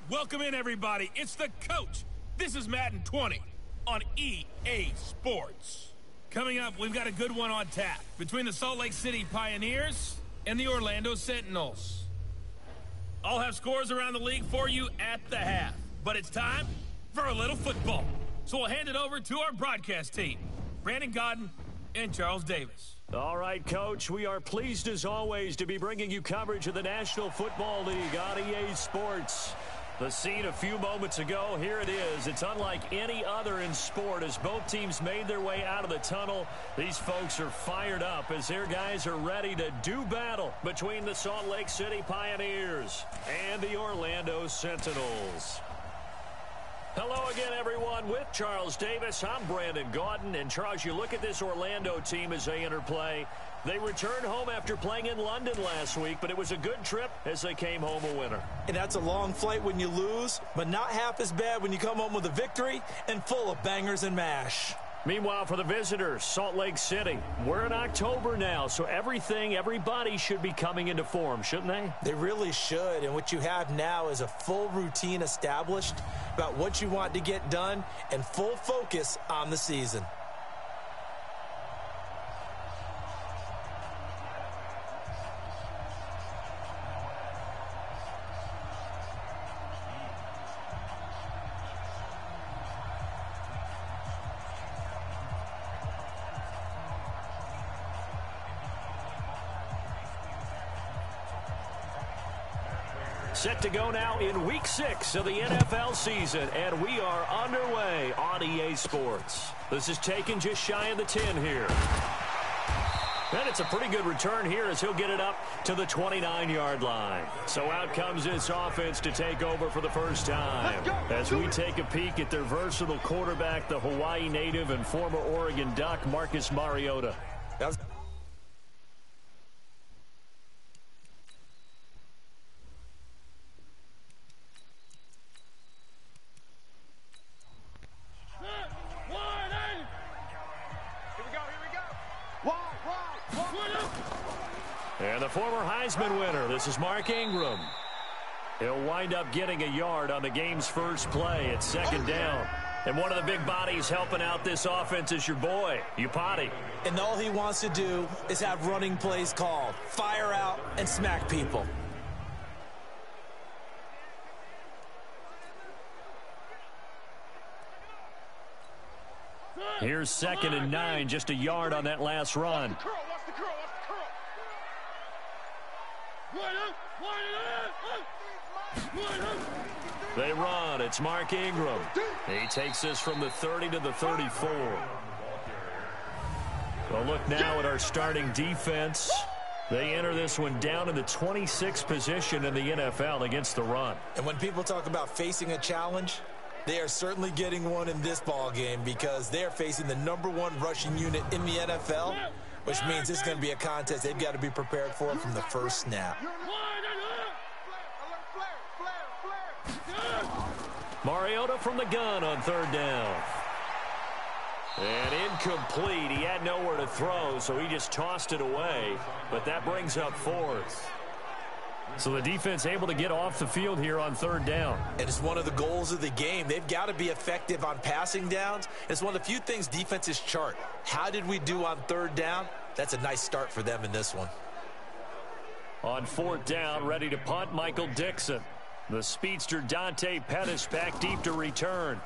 Welcome in, everybody. It's the coach. This is Madden 20 on EA Sports. Coming up, we've got a good one on tap between the Salt Lake City Pioneers and the Orlando Sentinels. I'll have scores around the league for you at the half, but it's time for a little football. So we'll hand it over to our broadcast team, Brandon Godden and Charles Davis. All right, Coach, we are pleased as always to be bringing you coverage of the National Football League on EA Sports. The scene a few moments ago, here it is. It's unlike any other in sport as both teams made their way out of the tunnel. These folks are fired up as their guys are ready to do battle between the Salt Lake City Pioneers and the Orlando Sentinels. Hello again, everyone. With Charles Davis, I'm Brandon Gaudin. And, Charles, you look at this Orlando team as they enter play. They returned home after playing in London last week, but it was a good trip as they came home a winner. And that's a long flight when you lose, but not half as bad when you come home with a victory and full of bangers and mash. Meanwhile, for the visitors, Salt Lake City, we're in October now, so everybody should be coming into form, shouldn't they? They really should, and what you have now is a full routine established about what you want to get done and full focus on the season. Set to go now in Week 6 of the NFL season, and we are underway on EA Sports. This is taken just shy of the 10 here. And it's a pretty good return here as he'll get it up to the 29-yard line. So out comes this offense to take over for the first time. As we take a peek at their versatile quarterback, the Hawaii native and former Oregon Duck, Marcus Mariota. And the former Heisman winner, this is Mark Ingram. He'll wind up getting a yard on the game's first play at second down. And one of the big bodies helping out this offense is your boy, Iupati. And all he wants to do is have running plays called. Fire out and smack people. Here's 2nd and 9, just a yard on that last run. They run. It's Mark Ingram. He takes this from the 30 to the 34. Well, look now at our starting defense. They enter this one down in the 26th position in the NFL against the run. And when people talk about facing a challenge, they are certainly getting one in this ball game because they're facing the #1 rushing unit in the NFL, which means it's going to be a contest they've got to be prepared for from the first snap. Mariota from the gun on 3rd down. And incomplete. He had nowhere to throw, so he just tossed it away. But that brings up 4th. So the defense able to get off the field here on 3rd down. And it's one of the goals of the game. They've got to be effective on passing downs. It's one of the few things defenses chart. How did we do on 3rd down? That's a nice start for them in this one. On 4th down, ready to punt, Michael Dixon. The speedster Dante Pettis back deep to return.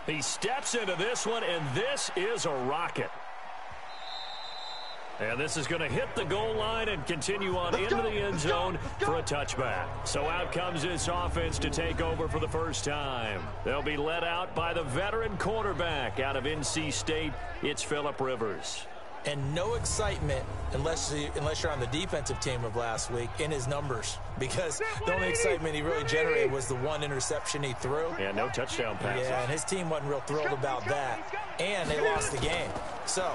He steps into this one, and this is a rocket. And this is going to hit the goal line and continue on into the end zone for a touchback. So out comes this offense to take over for the first time. They'll be led out by the veteran quarterback out of NC State. It's Phillip Rivers. And no excitement unless you're on the defensive team of last week in his numbers. Because the only excitement he really generated was the one interception he threw. Yeah, no touchdown passes. Yeah, and his team wasn't real thrilled about that. And they lost the game. So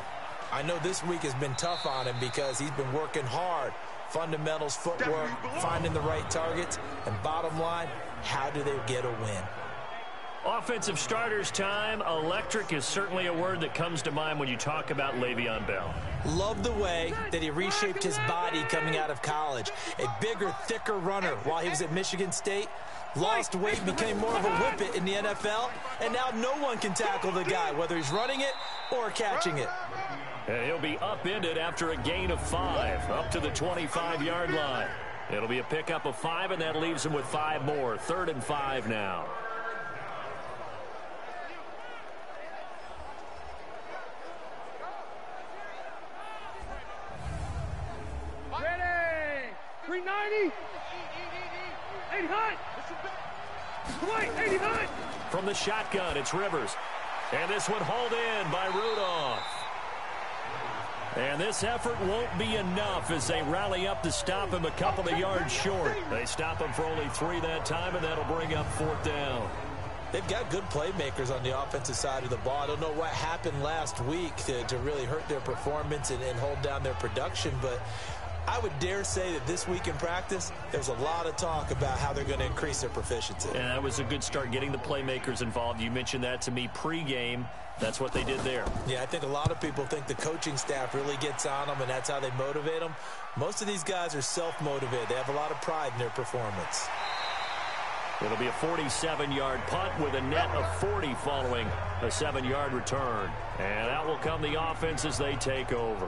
I know this week has been tough on him because he's been working hard. Fundamentals, footwork, finding the right targets. And bottom line, how do they get a win? Offensive starters time. Electric is certainly a word that comes to mind when you talk about Le'Veon Bell. Love the way that he reshaped his body coming out of college. A bigger, thicker runner while he was at Michigan State. Lost weight, became more of a whippet in the NFL, and now no one can tackle the guy, whether he's running it or catching it. And he'll be upended after a gain of 5, up to the 25-yard line. It'll be a pickup of 5, and that leaves him with 5 more. 3rd and 5 now. Ready! 390! 80 high! 80 high! From the shotgun, it's Rivers. And this one hauled in by Rudolph. And this effort won't be enough as they rally up to stop him a couple of yards short. They stop him for only 3 that time, and that'll bring up 4th down. They've got good playmakers on the offensive side of the ball. I don't know what happened last week to really hurt their performance and hold down their production, but I would dare say that this week in practice, there's a lot of talk about how they're going to increase their proficiency. And that was a good start, getting the playmakers involved. You mentioned that to me pregame. That's what they did there. Yeah, I think a lot of people think the coaching staff really gets on them, and that's how they motivate them. Most of these guys are self-motivated. They have a lot of pride in their performance. It'll be a 47-yard punt with a net of 40 following a 7-yard return. And out will come the offense as they take over.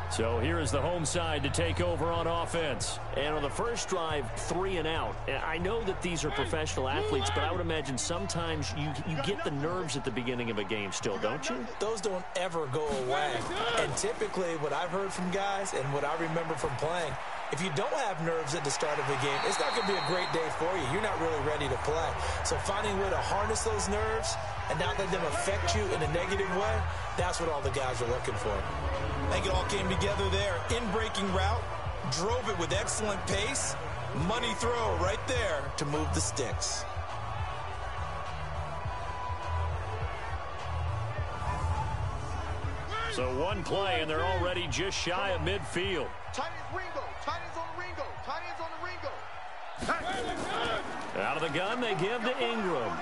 So here is the home side to take over on offense. And on the first drive, 3 and out. I know that these are professional athletes, but I would imagine sometimes you get the nerves at the beginning of a game still, don't you? Those don't ever go away. And typically what I've heard from guys and what I remember from playing, if you don't have nerves at the start of a game, it's not going to be a great day for you. You're not really ready to play. So finding a way to harness those nerves and not let them affect you in a negative way, that's what all the guys are looking for. I think it all came together there. In-breaking route, drove it with excellent pace. Money throw right there to move the sticks. So one play, and they're already just shy of midfield. Tight ends Ringo. Tight ends on the Ringo. Tight ends on the Ringo. Out of the gun, they give to Ingram.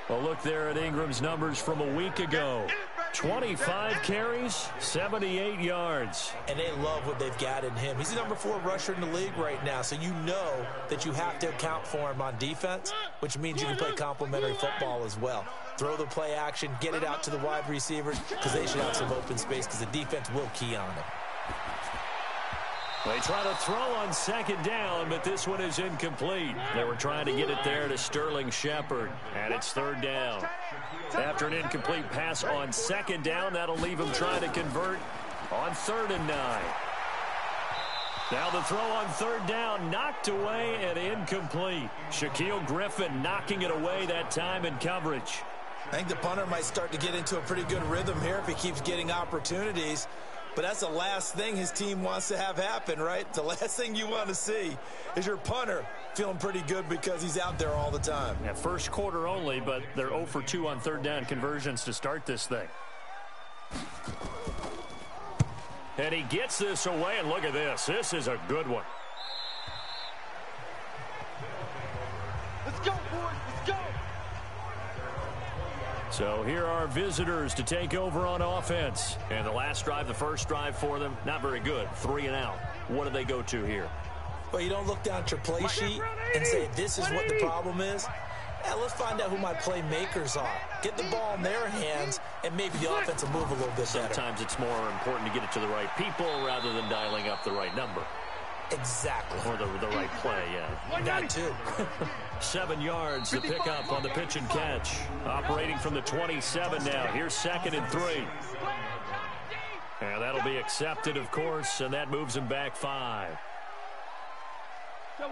A look there at Ingram's numbers from a week ago. 25 carries, 78 yards. And they love what they've got in him. He's the number 4 rusher in the league right now, so you know that you have to account for him on defense, which means you can play complementary football as well. Throw the play action, get it out to the wide receivers, because they should have some open space, because the defense will key on him. They try to throw on 2nd down, but this one is incomplete. They were trying to get it there to Sterling Shepard, and it's 3rd down. After an incomplete pass on 2nd down, that'll leave him trying to convert on 3rd and 9. Now the throw on 3rd down, knocked away and incomplete. Shaquille Griffin knocking it away that time in coverage. I think the punter might start to get into a pretty good rhythm here if he keeps getting opportunities. But that's the last thing his team wants to have happen, right? The last thing you want to see is your punter feeling pretty good because he's out there all the time. Yeah, first quarter only, but they're 0 for 2 on 3rd down conversions to start this thing. And he gets this away, and look at this. This is a good one. Let's go, boys. Let's go. So here are visitors to take over on offense. And the last drive, the first drive for them, not very good. 3 and out. What do they go to here? Well, you don't look down at your play sheet and say, this is what the problem is. Yeah, let's find out who my playmakers are. Get the ball in their hands, and maybe the offense will move a little bit better. Sometimes it's more important to get it to the right people rather than dialing up the right number. Exactly. Or the right play, yeah. That too. 7 yards, the pickup on the pitch and catch. Operating from the 27 now. Here's 2nd and 3. And that'll be accepted, of course, and that moves him back 5.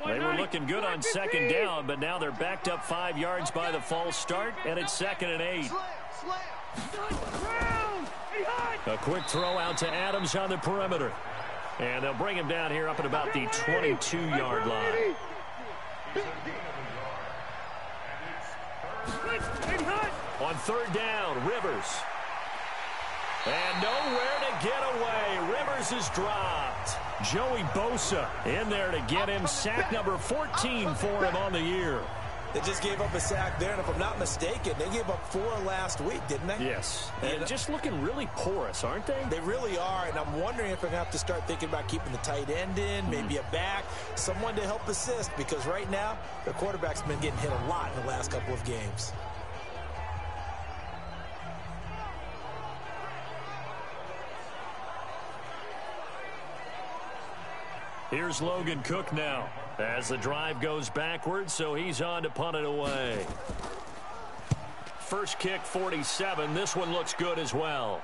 They were looking good on 2nd down, but now they're backed up 5 yards by the false start, and it's 2nd and 8. A quick throw out to Adams on the perimeter. And they'll bring him down here up at about the 22-yard line. On 3rd down, Rivers. And nowhere to get away. Rivers is dropped. Joey Bosa in there to get him. Sack number 14 for him on the year. They just gave up a sack there, and if I'm not mistaken, they gave up 4 last week, didn't they? Yes. And just looking really porous, aren't they? They really are, and I'm wondering if we're going to have to start thinking about keeping the tight end in, maybe a back, someone to help assist, because right now, their quarterback's been getting hit a lot in the last couple of games. Here's Logan Cook now as the drive goes backwards, so he's on to punt it away. First kick, 47. This one looks good as well.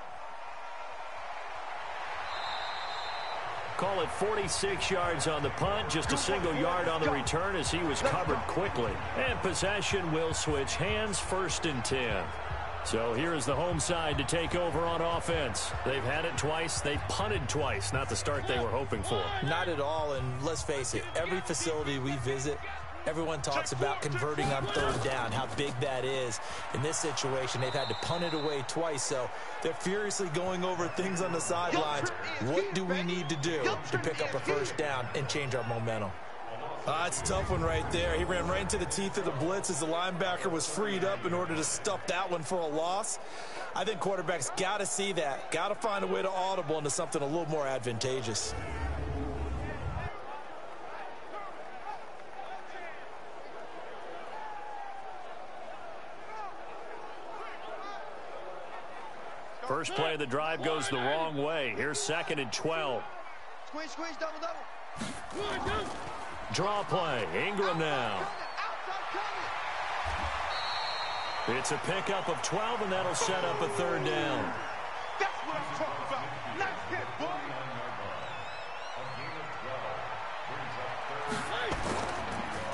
Call it 46 yards on the punt, just a single yard on the return as he was covered quickly. And possession will switch hands, 1st and 10. So here is the home side to take over on offense. They've had it twice. They've punted twice. Not the start they were hoping for. Not at all, and let's face it, every facility we visit, everyone talks about converting on 3rd down, how big that is. In this situation, they've had to punt it away twice, so they're furiously going over things on the sidelines. What do we need to do to pick up a 1st down and change our momentum? It's a tough one right there. He ran right into the teeth of the blitz as the linebacker was freed up in order to stuff that one for a loss. I think quarterbacks got to see that, got to find a way to audible into something a little more advantageous. First play of the drive goes the wrong way. Here's 2nd and 12. Squeeze, double. Draw play. Ingram now. It's a pickup of 12, and that'll set up a 3rd down. That's what I'm talking about. Nice hit, boy.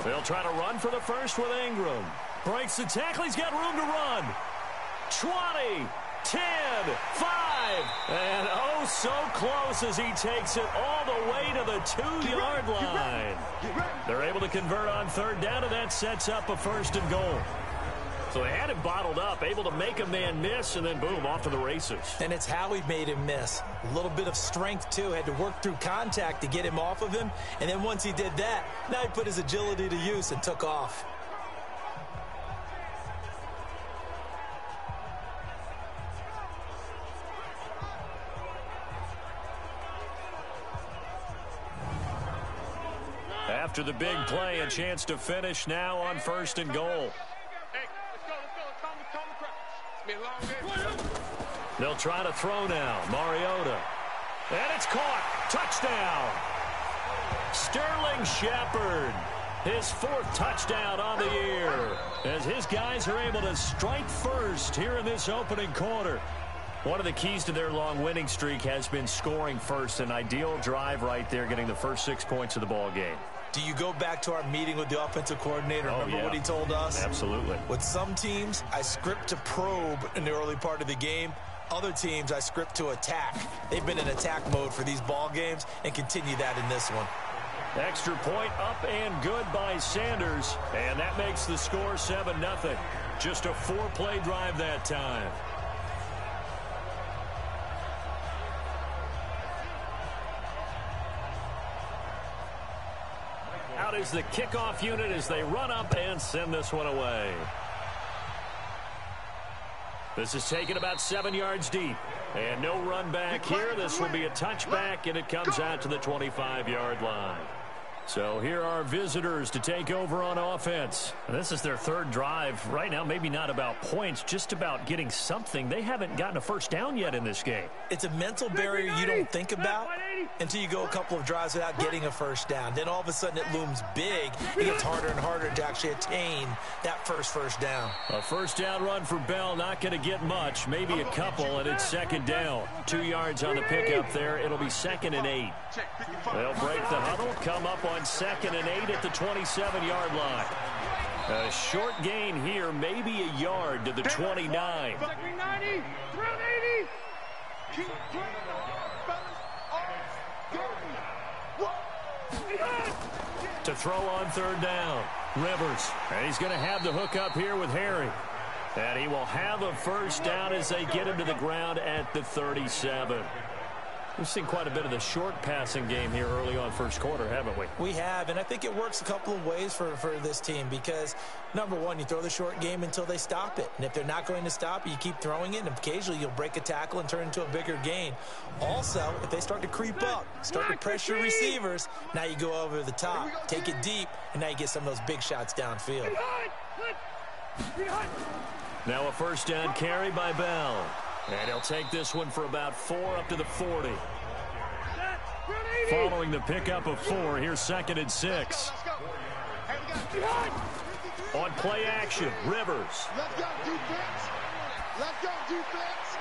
They'll try to run for the first with Ingram. Breaks the tackle. He's got room to run. 20, 10, 5, and oh, so close as he takes it all the way to the 2-yard line. They're able to convert on 3rd down, and that sets up a 1st and goal. So they had him bottled up, able to make a man miss, and then boom, off to the races. And it's how he made him miss. A little bit of strength, too. Had to work through contact to get him off of him. And then once he did that, now he put his agility to use and took off. After the big play, a chance to finish now on 1st and goal. They'll try to throw now. Mariota. And it's caught. Touchdown. Sterling Shepard. His 4th touchdown on the year as his guys are able to strike first here in this opening quarter. One of the keys to their long winning streak has been scoring first. An ideal drive right there, getting the first 6 points of the ball game. Do you go back to our meeting with the offensive coordinator? Remember what he told us? Absolutely. With some teams, I script to probe in the early part of the game. Other teams, I script to attack. They've been in attack mode for these ball games and continue that in this one. Extra point up and good by Sanders. And that makes the score 7-0. Just a 4-play drive that time. Out is the kickoff unit as they run up and send this one away. This is taken about 7 yards deep. And no run back here. This will be a touchback, and it comes out to the 25-yard line. So here are visitors to take over on offense. And this is their 3rd drive. Right now, maybe not about points, just about getting something. They haven't gotten a 1st down yet in this game. It's a mental barrier you don't think about until you go a couple of drives without getting a 1st down. Then all of a sudden it looms big. It gets harder and harder to actually attain that first down. A 1st down run for Bell, not going to get much, maybe a couple, and it's 2nd down. 2 yards on the pickup there. It'll be 2nd and 8. They'll break the huddle, come up on 2nd and 8 at the 27-yard line. A short gain here, maybe a yard to the 29. To throw on 3rd down, Rivers. And he's going to have the hook up here with Harry. And he will have a 1st down as they get him to the ground at the 37. We've seen quite a bit of the short passing game here early on first quarter, haven't we? We have, and I think it works a couple of ways for this team because, number one, you throw the short game until they stop it. And if they're not going to stop it, you keep throwing it, and occasionally you'll break a tackle and turn it into a bigger gain. Also, if they start to creep up, start to pressure receivers, now you go over the top, take it deep, and now you get some of those big shots downfield. Now a first down carry by Bell. And he'll take this one for about 4 up to the 40. Following the pickup of 4, here's 2nd and 6. On play action, Rivers. Let's go, defense. Let's go, defense.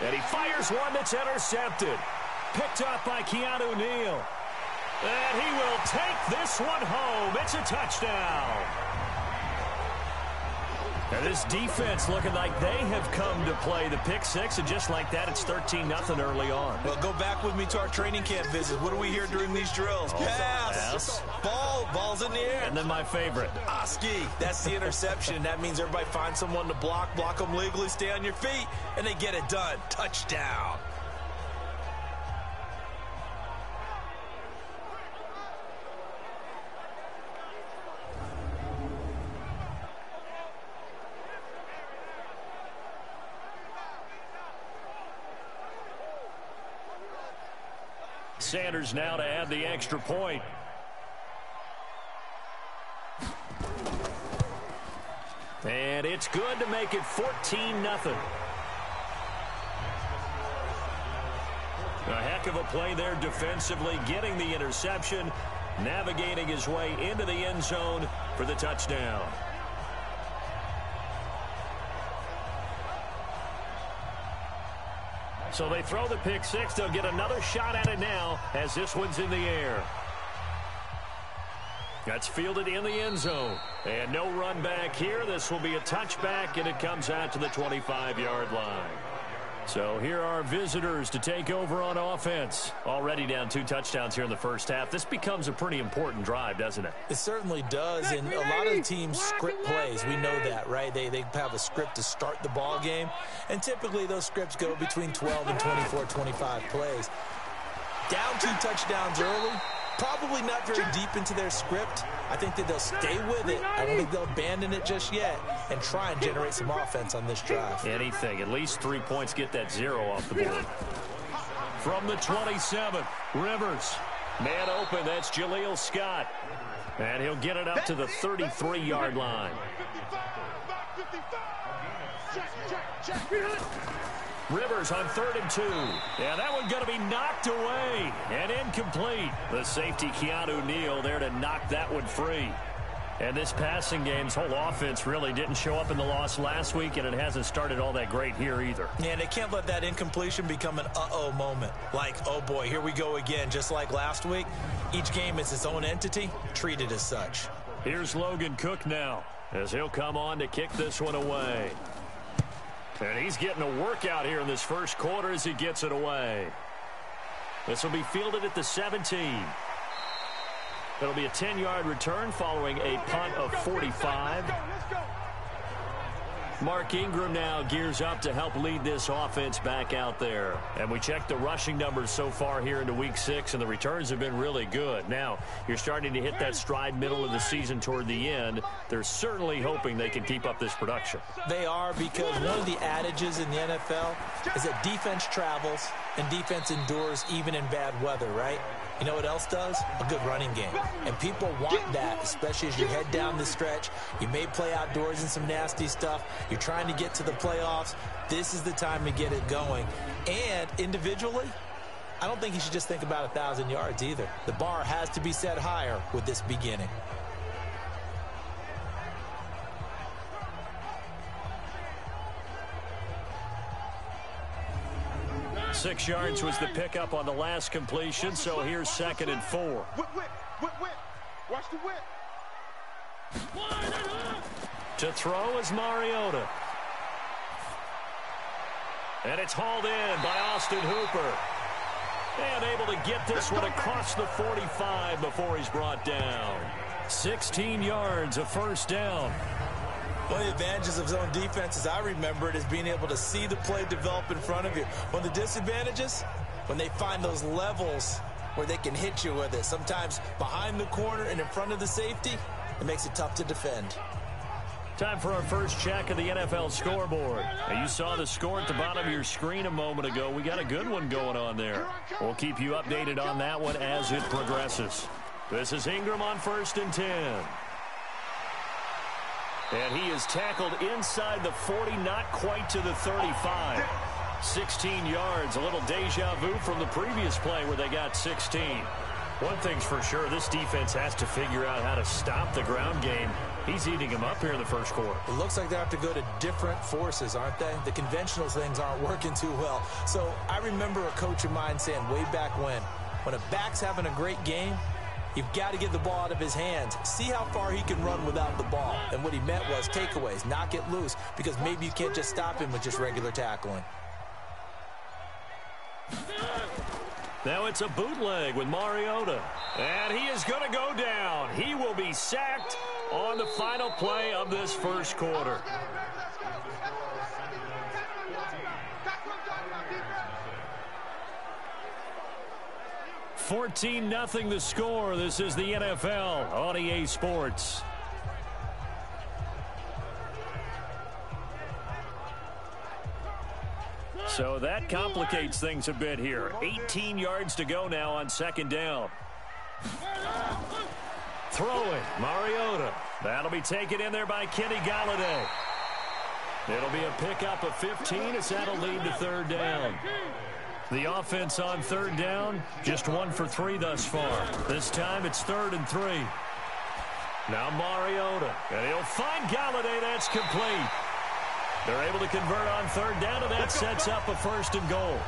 And he fires one that's intercepted. Picked up by Keanu Neal. And he will take this one home. It's a touchdown. And this defense looking like they have come to play the pick six, and just like that, it's 13-0 early on. Well, go back with me to our training camp visit. What do we hear during these drills? Pass. Ball's in the air. And then my favorite. Ski. That's the interception. That means everybody finds someone to block them legally, stay on your feet, and they get it done. Touchdown. Sanders now to add the extra point. And it's good to make it 14-0. A heck of a play there defensively, getting the interception, navigating his way into the end zone for the touchdown. So they throw the pick six. They'll get another shot at it now as this one's in the air. That's fielded in the end zone. And no run back here. This will be a touchback, and it comes out to the 25-yard line. So here are visitors to take over on offense. Already down 2 touchdowns here in the first half. This becomes a pretty important drive, doesn't it? It certainly does, and a lot of the teams script plays. We know that, right? They have a script to start the ball game, and typically those scripts go between 12 and 24, 25 plays. Down 2 touchdowns early, probably not very deep into their script. I think that they'll stay with it. I don't think they'll abandon it just yet and try and generate some offense on this drive. Anything. At least 3 points, get that 0 off the board. From the 27, Rivers. Man open, that's Jaleel Scott. And he'll get it up to the 33-yard line. Rivers on 3rd and 2. Yeah, that one going to be knocked away and incomplete. The safety, Keanu Neal, there to knock that one free. And this passing game's whole offense really didn't show up in the loss last week, and it hasn't started all that great here either. Yeah, and they can't let that incompletion become an uh-oh moment. Like, oh boy, here we go again, just like last week. Each game is its own entity, treated as such. Here's Logan Cook now, as he'll come on to kick this one away. And he's getting a workout here in this first quarter as he gets it away. This will be fielded at the 17. It'll be a 10-yard return following a punt of 45. Mark Ingram now gears up to help lead this offense back out there. And we checked the rushing numbers so far here into Week 6, and the returns have been really good. Now, you're starting to hit that stride middle of the season toward the end. They're certainly hoping they can keep up this production. They are, because one of the adages in the NFL is that defense travels and defense endures even in bad weather, right? You know what else does? A good running game. And people want that, especially as you head down the stretch. You may play outdoors in some nasty stuff. You're trying to get to the playoffs. This is the time to get it going. And individually, I don't think you should just think about 1,000 yards either. The bar has to be set higher with this beginning. Six yards was the pickup on the last completion, so here's 2nd and 4. Whip. Watch the whip. To throw is Mariota. And it's hauled in by Austin Hooper. And able to get this one across the 45 before he's brought down. 16 yards, a first down. One of the advantages of zone defense, as I remember it, is being able to see the play develop in front of you. One of the disadvantages, when they find those levels where they can hit you with it. Sometimes behind the corner and in front of the safety, it makes it tough to defend. Time for our first check of the NFL scoreboard. Now, you saw the score at the bottom of your screen a moment ago. We got a good one going on there. We'll keep you updated on that one as it progresses. This is Ingram on 1st and 10. And he is tackled inside the 40, not quite to the 35. 16 yards, a little deja vu from the previous play where they got 16. One thing's for sure, this defense has to figure out how to stop the ground game. He's eating him up here in the first quarter. It looks like they have to go to different forces, aren't they? The conventional things aren't working too well. So I remember a coach of mine saying way back when a back's having a great game, you've got to get the ball out of his hands. See how far he can run without the ball. And what he meant was takeaways, knock it loose, because maybe you can't just stop him with just regular tackling. Now it's a bootleg with Mariota. And he is going to go down. He will be sacked on the final play of this first quarter. 14-0 the score. This is the NFL on EA Sports. So that complicates things a bit here. 18 yards to go now on 2nd down. Throwing, Mariota. That'll be taken in there by Kenny Golladay. It'll be a pickup of 15 as that'll lead to 3rd down. The offense on 3rd down, just 1 for 3 thus far. This time it's 3rd and 3. Now Mariota, and he'll find Golladay. That's complete. They're able to convert on 3rd down, and that sets up a 1st and goal.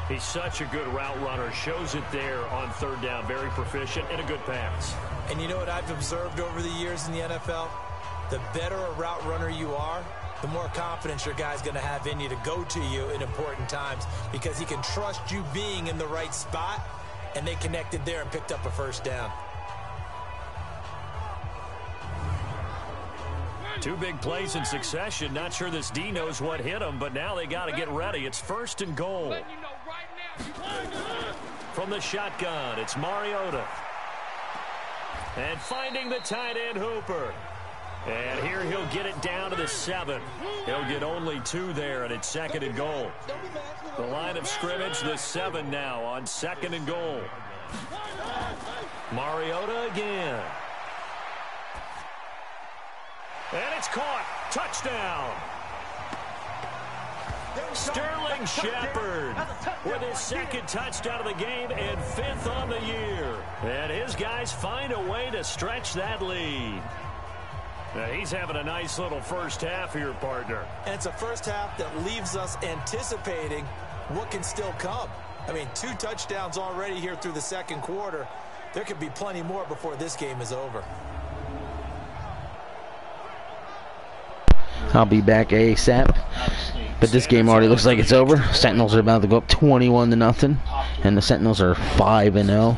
He's such a good route runner. Shows it there on 3rd down. Very proficient and a good pass. And you know what I've observed over the years in the NFL? The better a route runner you are, the more confidence your guy's going to have in you to go to you in important times, because he can trust you being in the right spot, and they connected there and picked up a 1st down. 2 big plays in succession. Not sure this D knows what hit him, but now they got to get ready. It's 1st and goal. From the shotgun, it's Mariota. And finding the tight end, Hooper. And here he'll get it down to the 7. He'll get only 2 there, and it's 2nd and goal. The line of scrimmage, the 7 now on 2nd and goal. Mariota again. And it's caught. Touchdown. Sterling Shepard with his 2nd touchdown of the game and 5th on the year. And his guys find a way to stretch that lead. Now he's having a nice little first half here, partner. And it's a first half that leaves us anticipating what can still come. I mean, 2 touchdowns already here through the 2nd quarter. There could be plenty more before this game is over. I'll be back ASAP. But this game already looks like it's over. Sentinels are about to go up 21-0, and the Sentinels are 5-0.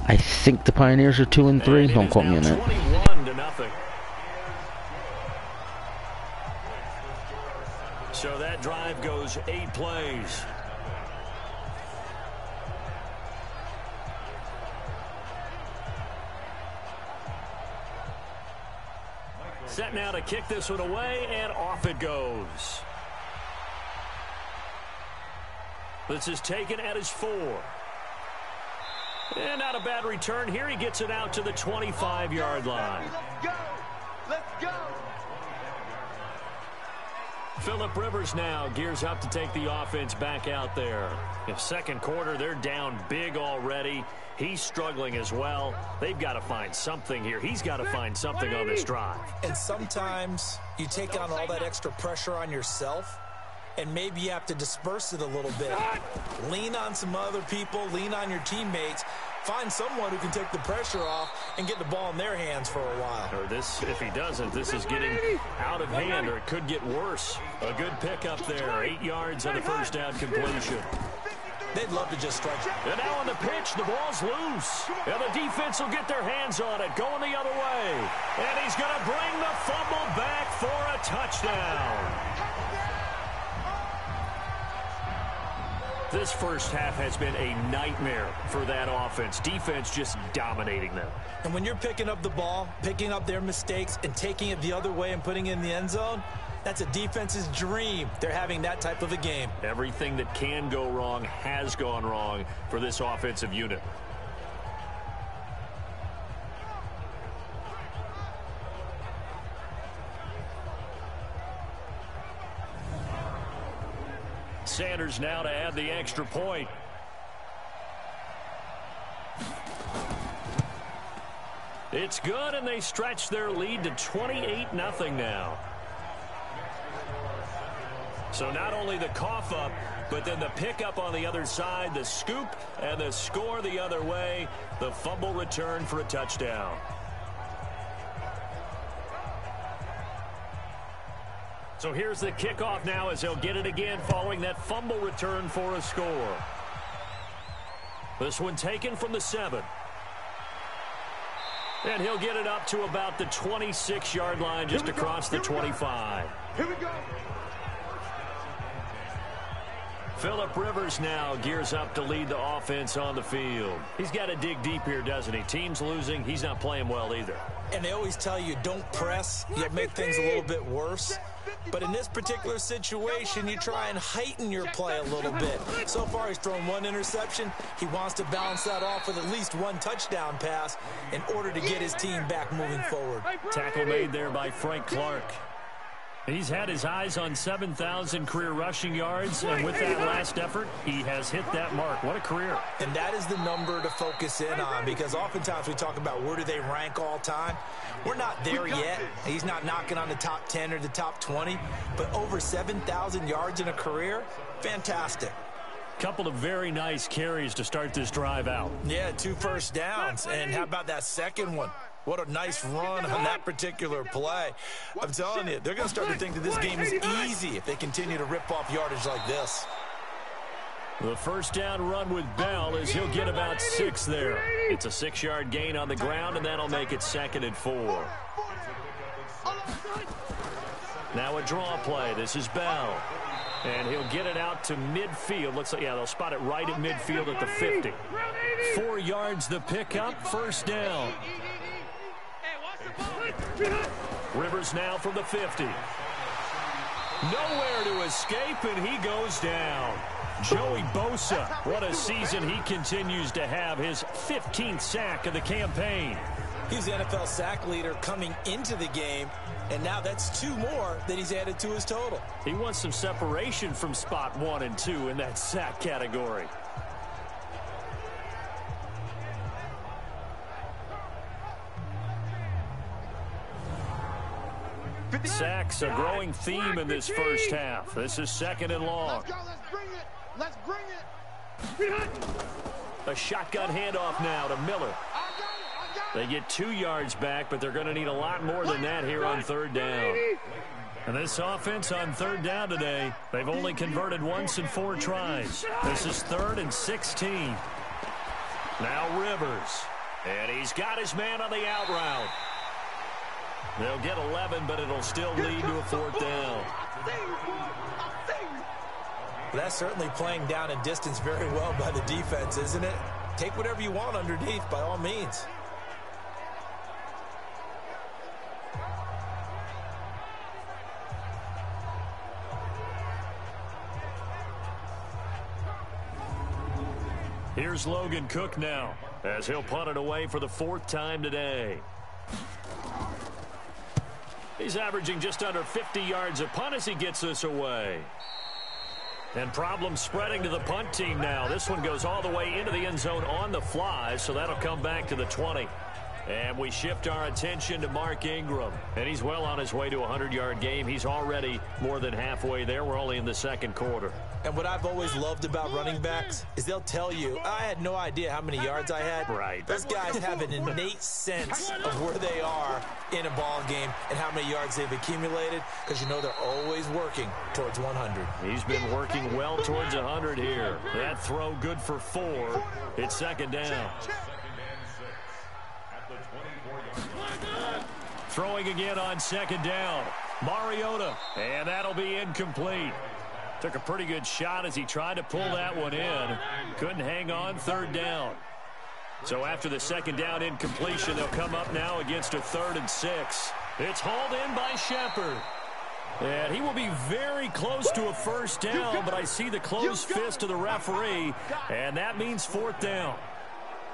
I think the Pioneers are 2-3. Don't quote me on that. 21-0. So that drive goes 8 plays. Set now to kick this one away, and off it goes. This is taken at his 4. And not a bad return here. He gets it out to the 25-yard line. Let's go. Let's go. Phillip Rivers now gears up to take the offense back out there. In 2nd quarter, they're down big already. He's struggling as well. They've got to find something here. He's got to find something on this drive. And sometimes you take on all that extra pressure on yourself, and maybe you have to disperse it a little bit. Lean on some other people. Lean on your teammates. Find someone who can take the pressure off and get the ball in their hands for a while. Or this, if he doesn't, this is getting out of hand, or it could get worse. A good pickup there. 8 yards on the first down completion. They'd love to just stretch. And now on the pitch, the ball's loose. And the defense will get their hands on it, going the other way. And he's going to bring the fumble back for a touchdown. This first half has been a nightmare for that offense. Defense just dominating them. And when you're picking up the ball, picking up their mistakes, and taking it the other way and putting it in the end zone, that's a defense's dream. They're having that type of a game. Everything that can go wrong has gone wrong for this offensive unit. Sanders now to add the extra point. It's good, and they stretch their lead to 28-0 now. So not only the cough up, but then the pickup on the other side, the scoop, and the score the other way, the fumble return for a touchdown. So here's the kickoff now as they'll get it again following that fumble return for a score. This one taken from the 7. And he'll get it up to about the 26-yard line just across the 25. Here we go. Phillip Rivers now gears up to lead the offense on the field. He's got to dig deep here, doesn't he? Team's losing. He's not playing well either. And they always tell you don't press. You make things a little bit worse. But in this particular situation, you try and heighten your play a little bit. So far, he's thrown 1 interception. He wants to balance that off with at least 1 touchdown pass in order to get his team back moving forward. Tackle made there by Frank Clark. He's had his eyes on 7,000 career rushing yards, and with that last effort, he has hit that mark. What a career. And that is the number to focus in on, because oftentimes we talk about where do they rank all time. We're not there yet. He's not knocking on the top 10 or the top 20, but over 7,000 yards in a career, fantastic. Couple of very nice carries to start this drive out. Yeah, 2 first downs, and how about that second one? What a nice run on that particular play. I'm telling you, they're going to start to think that this game is easy if they continue to rip off yardage like this. The first down run with Bell is he'll get about 6 there. It's a 6-yard gain on the ground, and that'll make it 2nd and 4. Now a draw play. This is Bell. And he'll get it out to midfield. Looks like, yeah, they'll spot it right at midfield at the 50. 4 yards the pickup, first down. Rivers now from the 50. Nowhere to escape, and he goes down. Joey Bosa, what a season he continues to have, his 15th sack of the campaign. He's the NFL sack leader coming into the game, and now that's 2 more that he's added to his total. He wants some separation from spot 1 and 2 in that sack category. Sacks, a growing theme in this first half. This is 2nd and long. Let's go, let's bring it. A shotgun handoff now to Miller. They get 2 yards back, but they're going to need a lot more than that here on 3rd down. And this offense on 3rd down today, they've only converted once in 4 tries. This is 3rd and 16. Now Rivers. And he's got his man on the out route. They'll get 11, but it'll still lead to a 4th down. That's certainly playing down and distance very well by the defense, isn't it? Take whatever you want underneath, by all means. Here's Logan Cook now, as he'll punt it away for the 4th time today. He's averaging just under 50 yards a punt as he gets this away. And problems spreading to the punt team now. This one goes all the way into the end zone on the fly, so that'll come back to the 20. And we shift our attention to Mark Ingram. And he's well on his way to a 100-yard game. He's already more than halfway there. We're only in the 2nd quarter. And what I've always loved about running backs is they'll tell you, I had no idea how many yards I had. Right. Those guys have an innate sense of where they are in a ball game and how many yards they've accumulated, because you know they're always working towards 100. He's been working well towards 100 here. That throw good for 4. It's 2nd down. Throwing again on 2nd down. Mariota, and that'll be incomplete. Took a pretty good shot as he tried to pull that one in. Couldn't hang on, third down. So after the second down incompletion, they'll come up now against a 3rd and 6. It's hauled in by Shepard. And he will be very close to a first down, but I see the closed fist of the referee, and that means 4th down.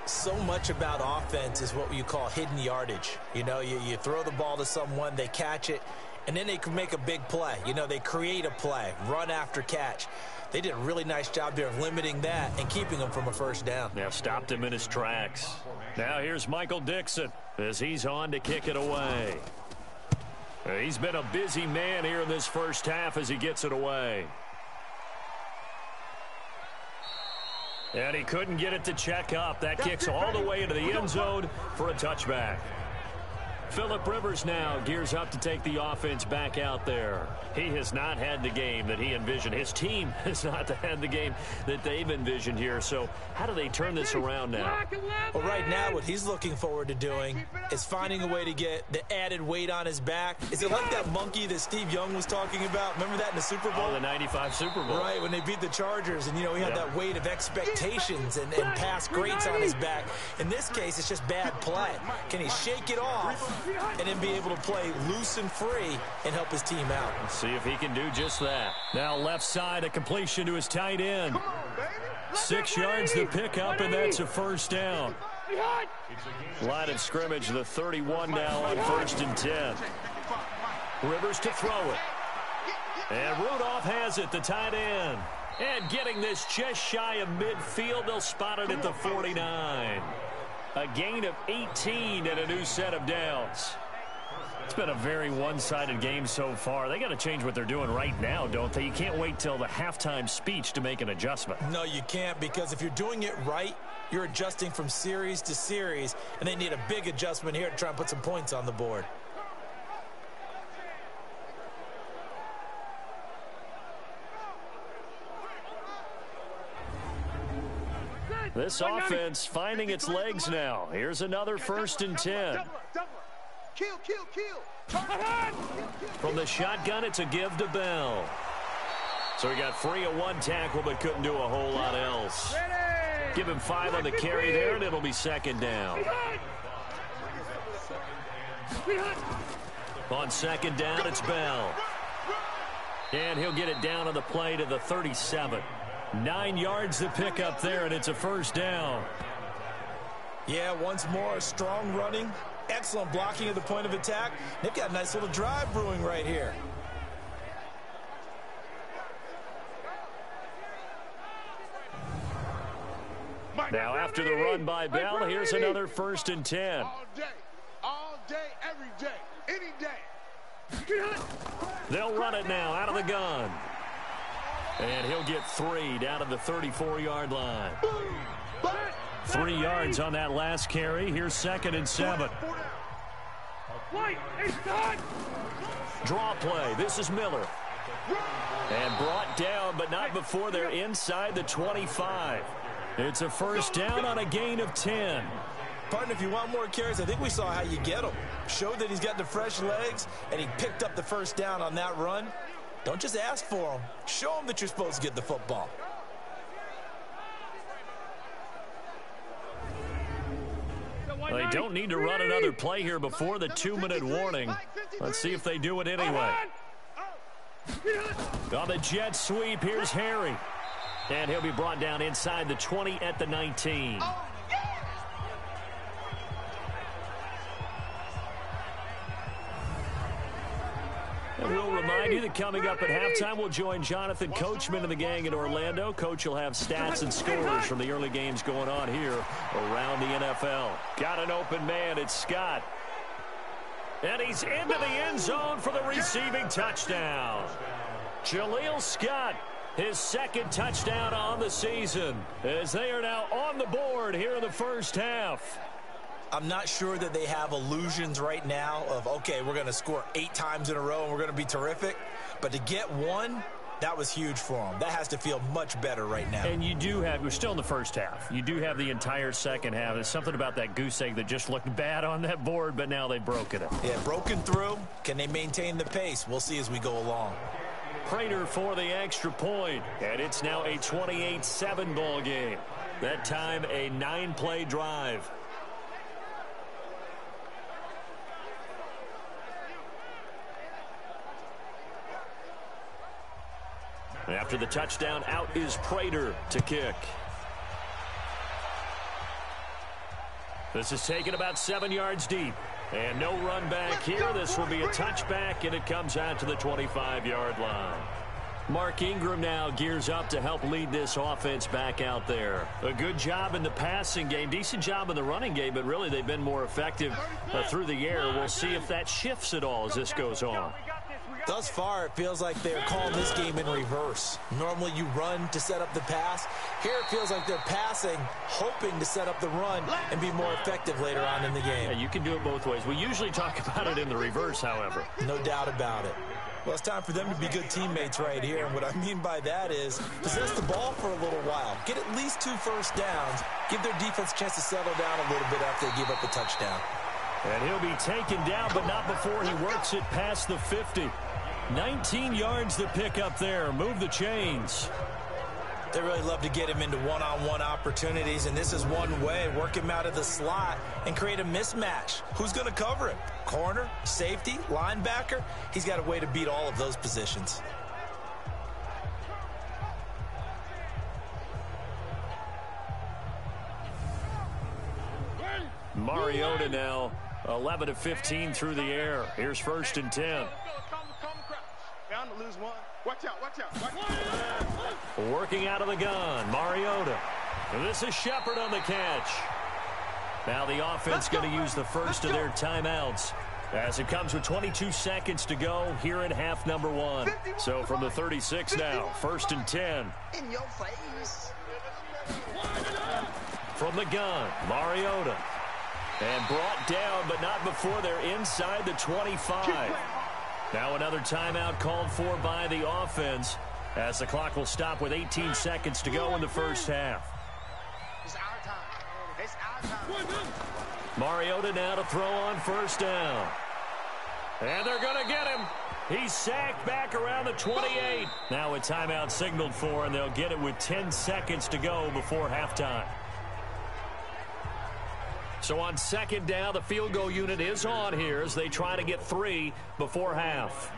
So much about offense is what you call hidden yardage. You know, you throw the ball to someone, they catch it, and then they can make a big play. You know, they create a play, run after catch. They did a really nice job there of limiting that and keeping him from a first down. Now stopped him in his tracks. Now here's Michael Dixon as he's on to kick it away. He's been a busy man here in this first half as he gets it away. And he couldn't get it to check up. That kicks all the way into the end zone for a touchback. Phillip Rivers now gears up to take the offense back out there. He has not had the game that he envisioned. His team has not had the game that they've envisioned here. So how do they turn this around now? Well, right now what he's looking forward to doing is finding a way to get the added weight on his back. Is it like that monkey that Steve Young was talking about? Remember that in the Super Bowl? Oh, the 95 Super Bowl. Right, when they beat the Chargers, and, you know, he had that weight of expectations and past greats on his back. In this case, it's just bad play. Can he shake it off and then be able to play loose and free and help his team out? Let's see if he can do just that. Now left side, a completion to his tight end. 6 yards the pickup, and that's a first down. Line of scrimmage, the 31 now on 1st and 10. Rivers to throw it. And Rudolph has it, the tight end. And getting this just shy of midfield, they'll spot it at the 49. A gain of 18 and a new set of downs. It's been a very one-sided game so far. They got to change what they're doing right now, don't they? You can't wait till the halftime speech to make an adjustment. No, you can't, because if you're doing it right, you're adjusting from series to series, and they need a big adjustment here to try and put some points on the board. This offense finding its legs now. Here's another 1st and 10. From the shotgun, it's a give to Bell. So he got free of one tackle, but couldn't do a whole lot else. Give him 5 on the carry there, and it'll be 2nd down. On 2nd down, it's Bell. And he'll get it down on the play to the 37. 9 yards to pick up there, and it's a first down. Yeah, once more, strong running, excellent blocking at the point of attack. They've got a nice little drive brewing right here. Now after the run by Bell, here's another 1st and 10. All day, every day, any day. They'll run it now out of the gun. And he'll get 3 down to the 34-yard line. 3 yards on that last carry. Here's 2nd and 7. Draw play. This is Miller. And brought down, but not before they're inside the 25. It's a first down on a gain of 10. Partner, if you want more carries, I think we saw how you get him. Showed that he's got the fresh legs, and he picked up the first down on that run. Don't just ask for him. Show him that you're supposed to get the football. They don't need to run another play here before the 2-minute warning. Let's see if they do it anyway. On the jet sweep, here's Harry. And he'll be brought down inside the 20 at the 19. And we'll remind you that coming up at halftime, we'll join Jonathan Coachman and the gang in Orlando. Coach will have stats and scores from the early games going on here around the NFL. Got an open man. It's Scott. And he's into the end zone for the receiving touchdown. Jaleel Scott, his 2nd touchdown on the season, as they are now on the board here in the first half. I'm not sure that they have illusions right now of, okay, we're going to score 8 times in a row and we're going to be terrific. But to get 1, that was huge for them. That has to feel much better right now. And you do have, we're still in the first half. You do have the entire second half. There's something about that goose egg that just looked bad on that board, but now they've broken it. Yeah, broken through. Can they maintain the pace? We'll see as we go along. Prater for the extra point, and it's now a 28-7 ball game. That time a 9-play drive. After the touchdown, out is Prater to kick. This is taken about 7 yards deep. And no run back here. This will be a touchback, and it comes out to the 25-yard line. Mark Ingram now gears up to help lead this offense back out there. A good job in the passing game, decent job in the running game, but really they've been more effective through the air. We'll see if that shifts at all as this goes on. Thus far, it feels like they're calling this game in reverse. Normally you run to set up the pass. Here it feels like they're passing, hoping to set up the run and be more effective later on in the game. Yeah, you can do it both ways. We usually talk about it in the reverse, however. No doubt about it. Well, it's time for them to be good teammates right here. And what I mean by that is possess the ball for a little while. Get at least 2 first downs. Give their defense a chance to settle down a little bit after they give up a touchdown. And he'll be taken down, but not before he works it past the 50. 19 yards to pick up there. Move the chains. They really love to get him into one-on-one opportunities, and this is one way. Work him out of the slot and create a mismatch. Who's going to cover him? Corner, safety, linebacker? He's got a way to beat all of those positions. Mariota now 11 of 15 through the air. Here's 1st and 10. Bound to lose one. Watch out, watch out, watch out. Working out of the gun, Mariota. And this is Shepard on the catch. Now the offense going to use the first of their timeouts as it comes with 22 seconds to go here at half number 1. So from the 36 now, 1st and 10. In your face. From the gun, Mariota. And brought down, but not before they're inside the 25. Now another timeout called for by the offense as the clock will stop with 18 seconds to go in the first half. It's our time. It's our time. Mariota now to throw on 1st down. And they're going to get him. He's sacked back around the 28. Now a timeout signaled for, and they'll get it with 10 seconds to go before halftime. So on 2nd down, the field goal unit is on here as they try to get 3 before half.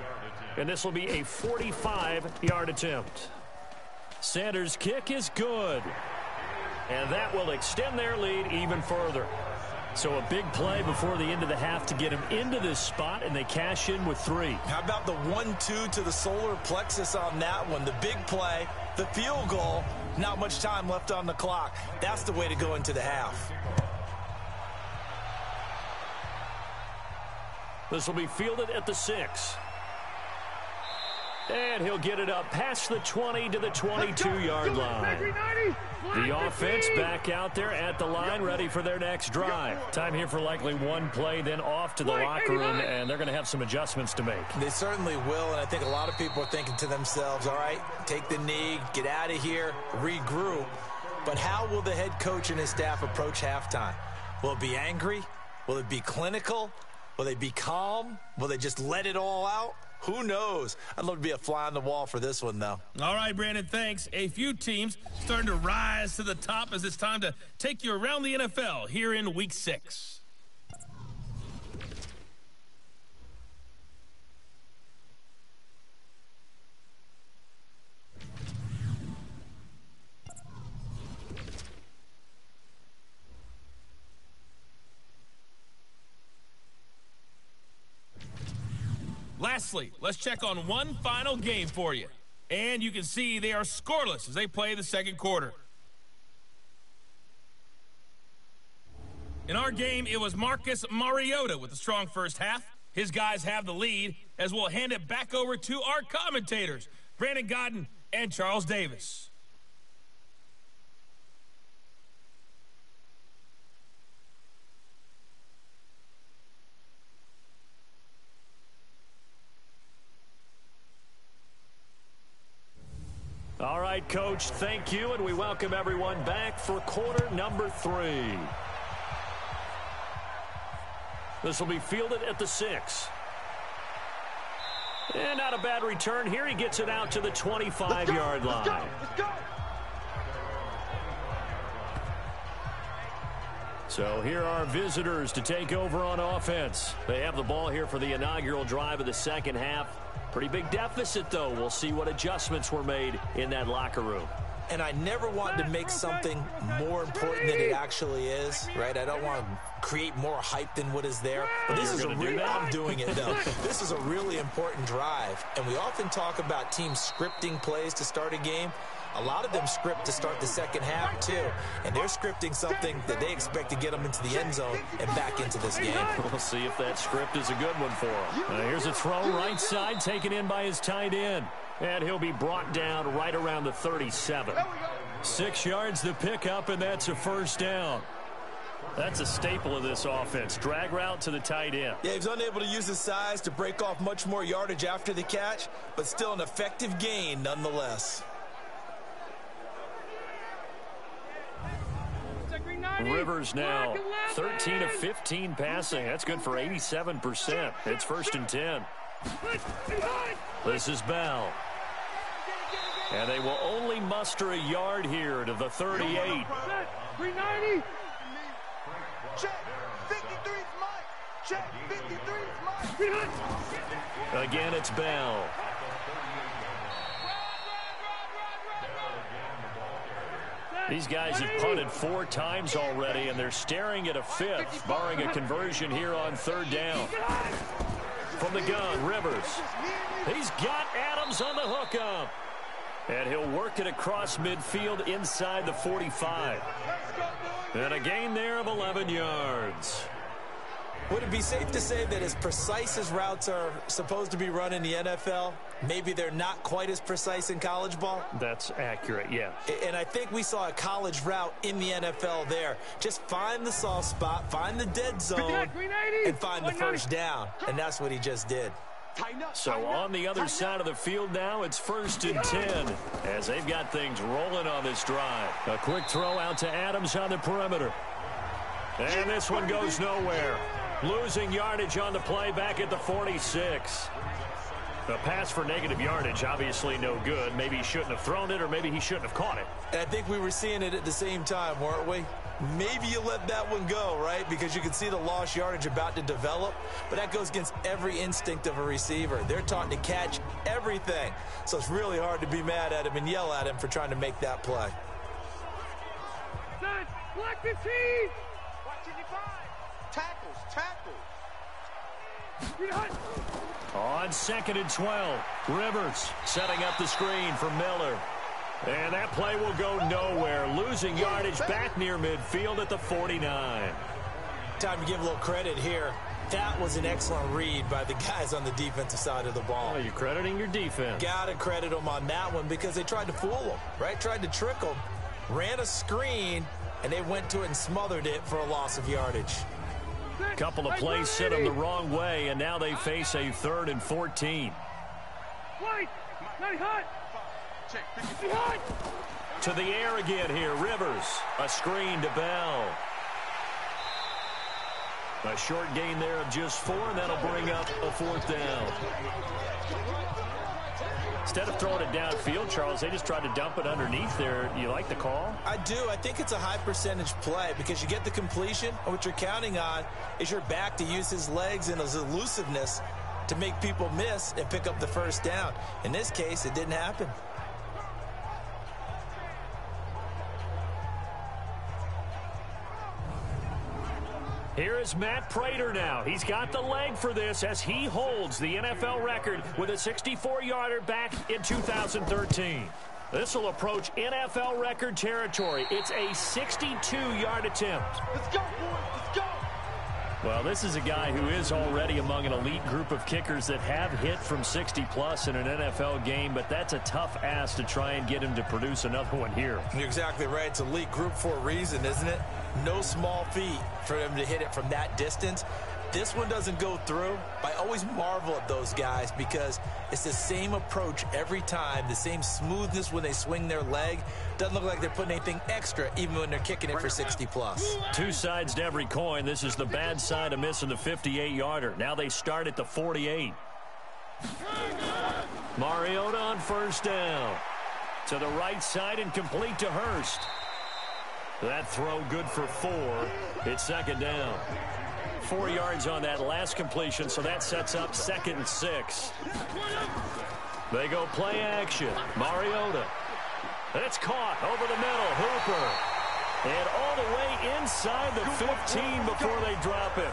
And this will be a 45-yard attempt. Sanders' kick is good. And that will extend their lead even further. So a big play before the end of the half to get him into this spot, and they cash in with 3. How about the 1-2 to the solar plexus on that one? The big play, the field goal, not much time left on the clock. That's the way to go into the half. This will be fielded at the 6. And he'll get it up past the 20 to the 22-yard line. The offense back out there at the line, ready for their next drive. Time here for likely one play, then off to the locker room, and they're going to have some adjustments to make. They certainly will, and I think a lot of people are thinking to themselves, all right, take the knee, get out of here, regroup. But how will the head coach and his staff approach halftime? Will it be angry? Will it be clinical? Will they be calm? Will they just let it all out? Who knows? I'd love to be a fly on the wall for this one, though. All right, Brandon, thanks. A few teams starting to rise to the top as it's time to take you around the NFL here in Week 6. Lastly, let's check on one final game for you. And you can see they are scoreless as they play the second quarter. In our game, it was Marcus Mariota with a strong first half. His guys have the lead as we'll hand it back over to our commentators, Brandon Godden and Charles Davis. All right, Coach, thank you, and we welcome everyone back for quarter number 3. This will be fielded at the 6. And not a bad return here. He gets it out to the 25-yard line. Let's go. So here are visitors to take over on offense. They have the ball here for the inaugural drive of the second half. Pretty big deficit, though. We'll see what adjustments were made in that locker room. And I never want to make something more important than it actually is, right? I don't want to create more hype than what is there. But this is I'm doing it, though. This is a really important drive. And we often talk about teams scripting plays to start a game. A lot of them script to start the second half, too. And they're scripting something that they expect to get them into the end zone and back into this game. We'll see if that script is a good one for him. Here's a throw right side, taken in by his tight end. And he'll be brought down right around the 37. 6 yards to pick up, and that's a first down. That's a staple of this offense. Drag route to the tight end. Yeah, he's unable to use his size to break off much more yardage after the catch, but still an effective gain nonetheless. Rivers now 13 of 15 passing. That's good for 87%. It's 1st and 10. This is Bell. And they will only muster a yard here to the 38. 390. Check. 53 is mine. Check. 53 is mine. Again, it's Bell. These guys have punted 4 times already, and they're staring at a 5th, barring a conversion here on 3rd down. From the gun, Rivers. He's got Adams on the hookup. And he'll work it across midfield inside the 45. And a gain there of 11 yards. Would it be safe to say that as precise as routes are supposed to be run in the NFL, maybe they're not quite as precise in college ball? That's accurate, yeah. And I think we saw a college route in the NFL there. Just find the soft spot, find the dead zone, and find the first down. And that's what he just did. So on the other side of the field now, it's 1st and 10 as they've got things rolling on this drive. A quick throw out to Adams on the perimeter. And this one goes nowhere. Losing yardage on the play back at the 46. A pass for negative yardage, obviously no good. Maybe he shouldn't have thrown it, or maybe he shouldn't have caught it. And I think we were seeing it at the same time, weren't we? Maybe you let that one go, right? Because you can see the lost yardage about to develop. But that goes against every instinct of a receiver. They're taught to catch everything. So it's really hard to be mad at him and yell at him for trying to make that play. Block the team! Tackles. On 2nd and 12, Rivers setting up the screen for Miller. And that play will go nowhere. Losing yardage back near midfield at the 49. Time to give a little credit here. That was an excellent read by the guys on the defensive side of the ball. Oh, you're crediting your defense. Gotta credit them on that one because they tried to fool them, right? Tried to trick them. Ran a screen, and they went to it and smothered it for a loss of yardage. Couple of plays sent them the wrong way, and now they face a 3rd and 14. To the air again here, Rivers. A screen to Bell. A short gain there of just 4, and that'll bring up a 4th down. Instead of throwing it downfield, Charles, they just tried to dump it underneath there. You like the call? I do. I think it's a high percentage play because you get the completion, and what you're counting on is your back to use his legs and his elusiveness to make people miss and pick up the first down. In this case, it didn't happen. Here is Matt Prater now. He's got the leg for this as he holds the NFL record with a 64-yarder back in 2013. This will approach NFL record territory. It's a 62-yard attempt. Let's go, boys. Let's go. Well, this is a guy who is already among an elite group of kickers that have hit from 60-plus in an NFL game, but that's a tough ask to try and get him to produce another one here. You're exactly right. It's elite group for a reason, isn't it? No small feat for him to hit it from that distance. This one doesn't go through. I always marvel at those guys because it's the same approach every time, the same smoothness when they swing their leg. Doesn't look like they're putting anything extra even when they're kicking it for 60-plus. Two sides to every coin. This is the bad side of missing the 58-yarder. Now they start at the 48. Mariota on first down. To the right side and complete to Hurst. That throw good for 4. It's second down. 4 yards on that last completion, so that sets up 2nd and 6. They go play action. Mariota. It's caught over the middle. Hooper. And all the way inside the 15 before they drop it.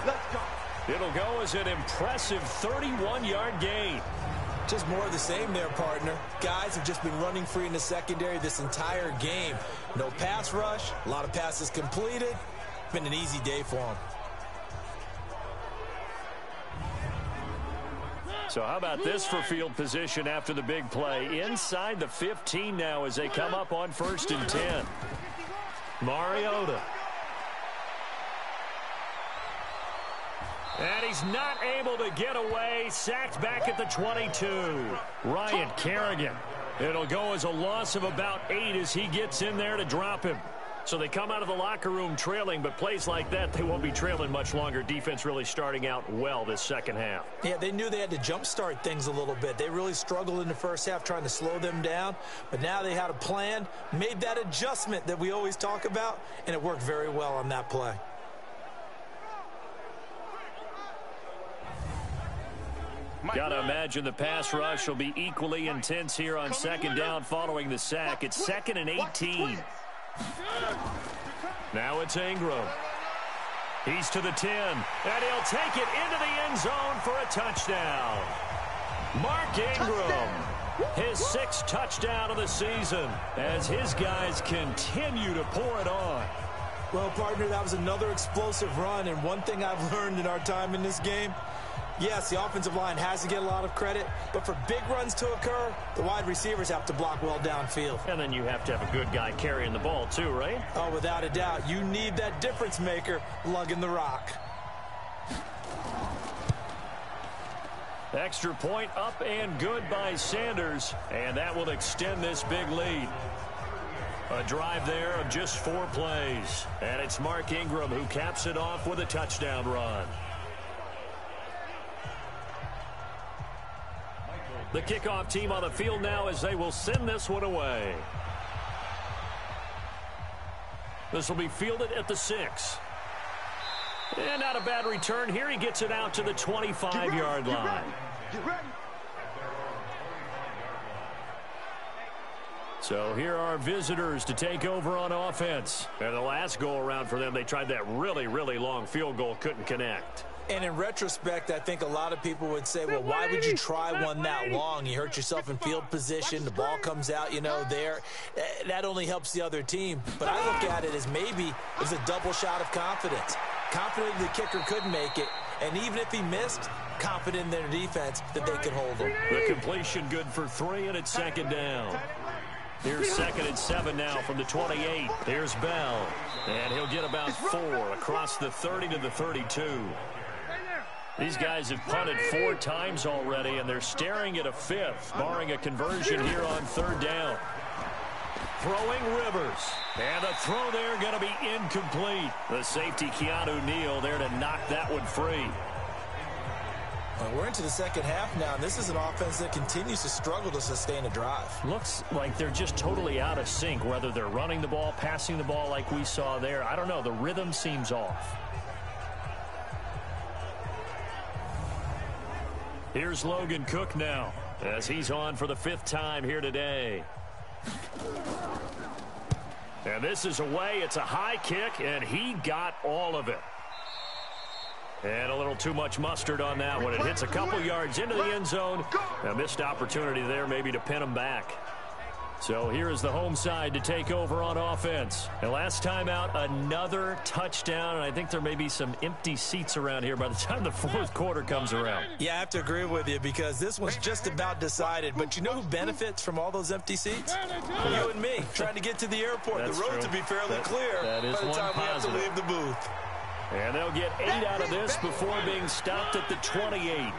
It'll go as an impressive 31-yard gain. Just more of the same there, partner. Guys have just been running free in the secondary this entire game. No pass rush, a lot of passes completed. Been an easy day for them. So how about this for field position after the big play? Inside the 15 now as they come up on 1st and 10. Mariota. And he's not able to get away. Sacked back at the 22. Ryan Kerrigan. It'll go as a loss of about 8 as he gets in there to drop him. So they come out of the locker room trailing, but plays like that, they won't be trailing much longer. Defense really starting out well this second half. Yeah, they knew they had to jumpstart things a little bit. They really struggled in the first half trying to slow them down, but now they had a plan, made that adjustment that we always talk about, and it worked very well on that play. Got to imagine the pass rush will be equally intense here on second down following the sack. It's 2nd and 18. Now it's Ingram. He's to the 10, and he'll take it into the end zone for a touchdown. Mark Ingram, his 6th touchdown of the season as his guys continue to pour it on. Well, partner, that was another explosive run, and one thing I've learned in our time in this game, yes, the offensive line has to get a lot of credit, but for big runs to occur, the wide receivers have to block well downfield. And then you have to have a good guy carrying the ball too, right? Oh, without a doubt. You need that difference maker lugging the rock. Extra point up and good by Sanders, and that will extend this big lead. A drive there of just 4 plays, and it's Mark Ingram who caps it off with a touchdown run. The kickoff team on the field now as they will send this one away. This will be fielded at the 6. And not a bad return here. He gets it out to the 25-yard line. So here are visitors to take over on offense. And the last go-around for them, they tried that really, really long field goal, couldn't connect. And in retrospect, I think a lot of people would say, well, why would you try one that long? You hurt yourself in field position. The ball comes out, you know, there. That only helps the other team. But I look at it as maybe it was a double shot of confidence. Confident the kicker could make it. And even if he missed, confident in their defense that they could hold him. The completion good for 3, and it's second down. Here's 2nd and 7 now from the 28. Here's Bell. And he'll get about 4 across the 30 to the 32. These guys have punted 4 times already, and they're staring at a 5th, barring a conversion here on 3rd down. Throwing Rivers. And the throw there going to be incomplete. The safety, Keanu Neal, there to knock that one free. Well, we're into the second half now, and this is an offense that continues to struggle to sustain a drive. Looks like they're just totally out of sync, whether they're running the ball, passing the ball like we saw there. I don't know. The rhythm seems off. Here's Logan Cook now as he's on for the 5th time here today. And this is away. It's a high kick, and he got all of it. And a little too much mustard on that one. It hits a couple yards into the end zone. A missed opportunity there maybe to pin him back. So here is the home side to take over on offense. And last time out, another touchdown. And I think there may be some empty seats around here by the time the 4th quarter comes around. Yeah, I have to agree with you because this one's just about decided. But you know who benefits from all those empty seats? You and me, trying to get to the airport. That's the road true. to be fairly clear that is by the time we have to positive. leave the booth. And they'll get 8 out of this before being stopped at the 28.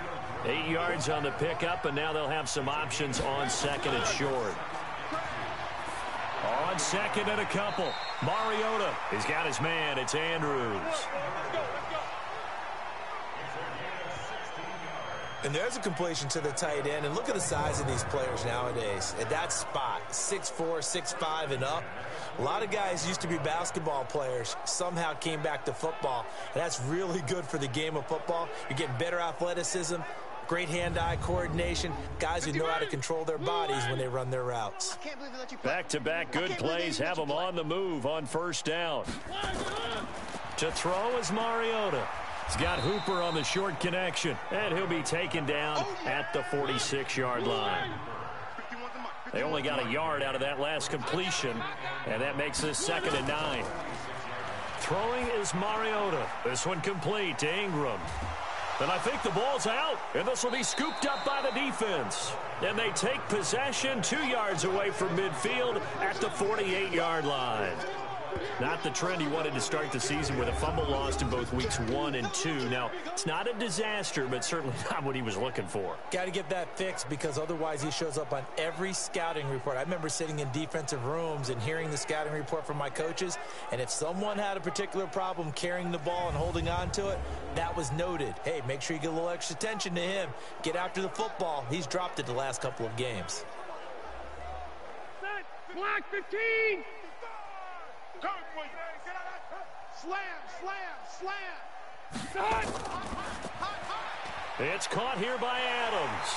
8 yards on the pickup, and now they'll have some options on 2nd and short. On 2nd and a couple. Mariota has got his man. It's Andrews. And there's a completion to the tight end. And look at the size of these players nowadays. At that spot, 6'4", 6'5", and up. A lot of guys used to be basketball players, somehow came back to football. And that's really good for the game of football. You're getting better athleticism, great hand-eye coordination, guys who know how to control their bodies when they run their routes. Back-to-back good plays have them on the move on first down. To throw is Mariota. He's got Hooper on the short connection, and he'll be taken down at the 46-yard line. They only got a yard out of that last completion, and that makes this 2nd and 9. Throwing is Mariota. This one complete to Ingram. And I think the ball's out, and this will be scooped up by the defense. And they take possession 2 yards away from midfield at the 48-yard line. Not the trend he wanted to start the season with a fumble lost in both weeks 1 and 2. Now, it's not a disaster, but certainly not what he was looking for. Got to get that fixed because otherwise he shows up on every scouting report. I remember sitting in defensive rooms and hearing the scouting report from my coaches, and if someone had a particular problem carrying the ball and holding on to it, that was noted. Hey, make sure you get a little extra attention to him. Get after the football. He's dropped it the last couple of games. Block 15! Slam, slam, slam. It's caught here by Adams.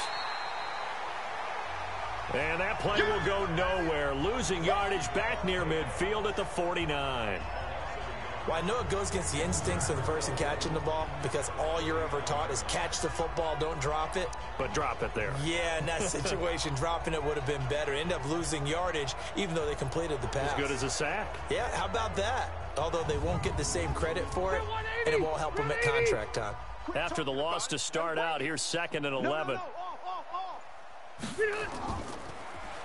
And that play will go nowhere. Losing yardage back near midfield at the 49. Well, I know it goes against the instincts of the person catching the ball because all you're ever taught is catch the football, don't drop it. But drop it there. Yeah, in that situation, dropping it would have been better. End up losing yardage, even though they completed the pass. As good as a sack. Yeah, how about that? Although they won't get the same credit for it, and it won't help them at contract time. After the loss to start out, here's 2nd and 11.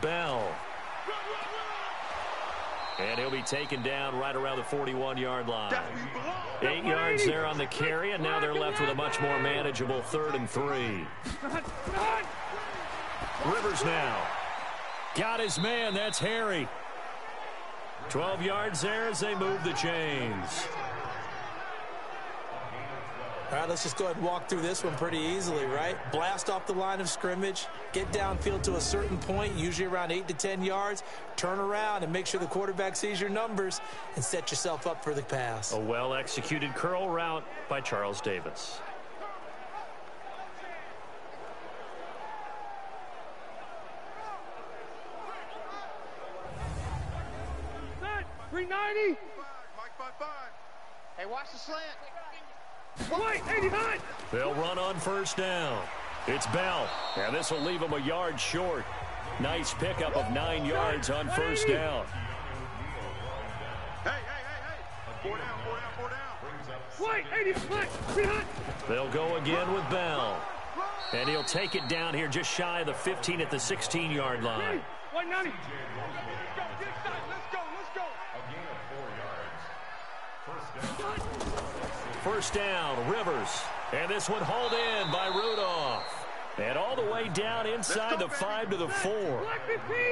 Bell. And he'll be taken down right around the 41-yard line. 8 yards there on the carry, and now they're left with a much more manageable 3rd and 3. Rivers now. Got his man. That's Harry. 12 yards there as they move the chains. All right, let's just go ahead and walk through this one pretty easily, right? Blast off the line of scrimmage, get downfield to a certain point, usually around 8 to 10 yards, turn around and make sure the quarterback sees your numbers and set yourself up for the pass. A well-executed curl route by Charles Davis. Set, 390. Hey, watch the slant. Right, 89. They'll run on first down. It's Bell, and this will leave him a yard short. Nice pickup of 9 yards on first down. Hey. 4 down. Right, 85. They'll go again with Bell. And he'll take it down here just shy of the 15 at the 16-yard line. 190. First down, Rivers. And this one hauled in by Rudolph. And all the way down inside the 5 to the 4.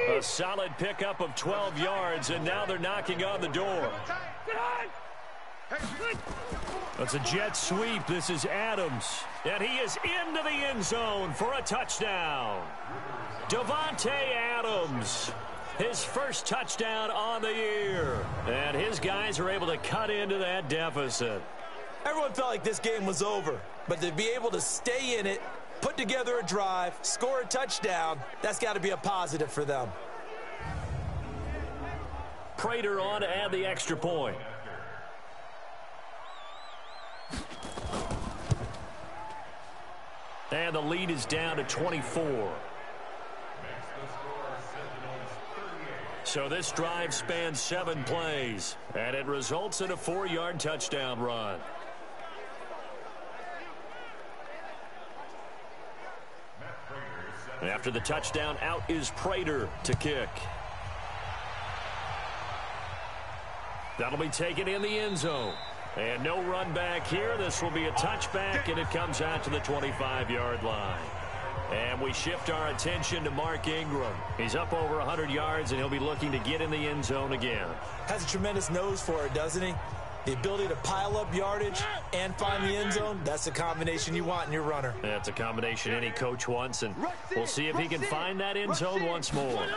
A solid pickup of 12 yards, and now they're knocking on the door. That's a jet sweep. This is Adams. And he is into the end zone for a touchdown. Davante Adams. His first touchdown on the year. And his guys are able to cut into that deficit. Everyone felt like this game was over, but to be able to stay in it, put together a drive, score a touchdown, that's got to be a positive for them. Prater on to add the extra point. And the lead is down to 24. So this drive spans 7 plays, and it results in a 4-yard touchdown run. After the touchdown, out is Prater to kick. That'll be taken in the end zone. And no run back here. This will be a touchback, and it comes out to the 25-yard line. And we shift our attention to Mark Ingram. He's up over 100 yards, and he'll be looking to get in the end zone again. Has a tremendous nose for it, doesn't he? The ability to pile up yardage and find the end zone, that's the combination you want in your runner. That's a combination any coach wants, and we'll see if he can find that end zone once more.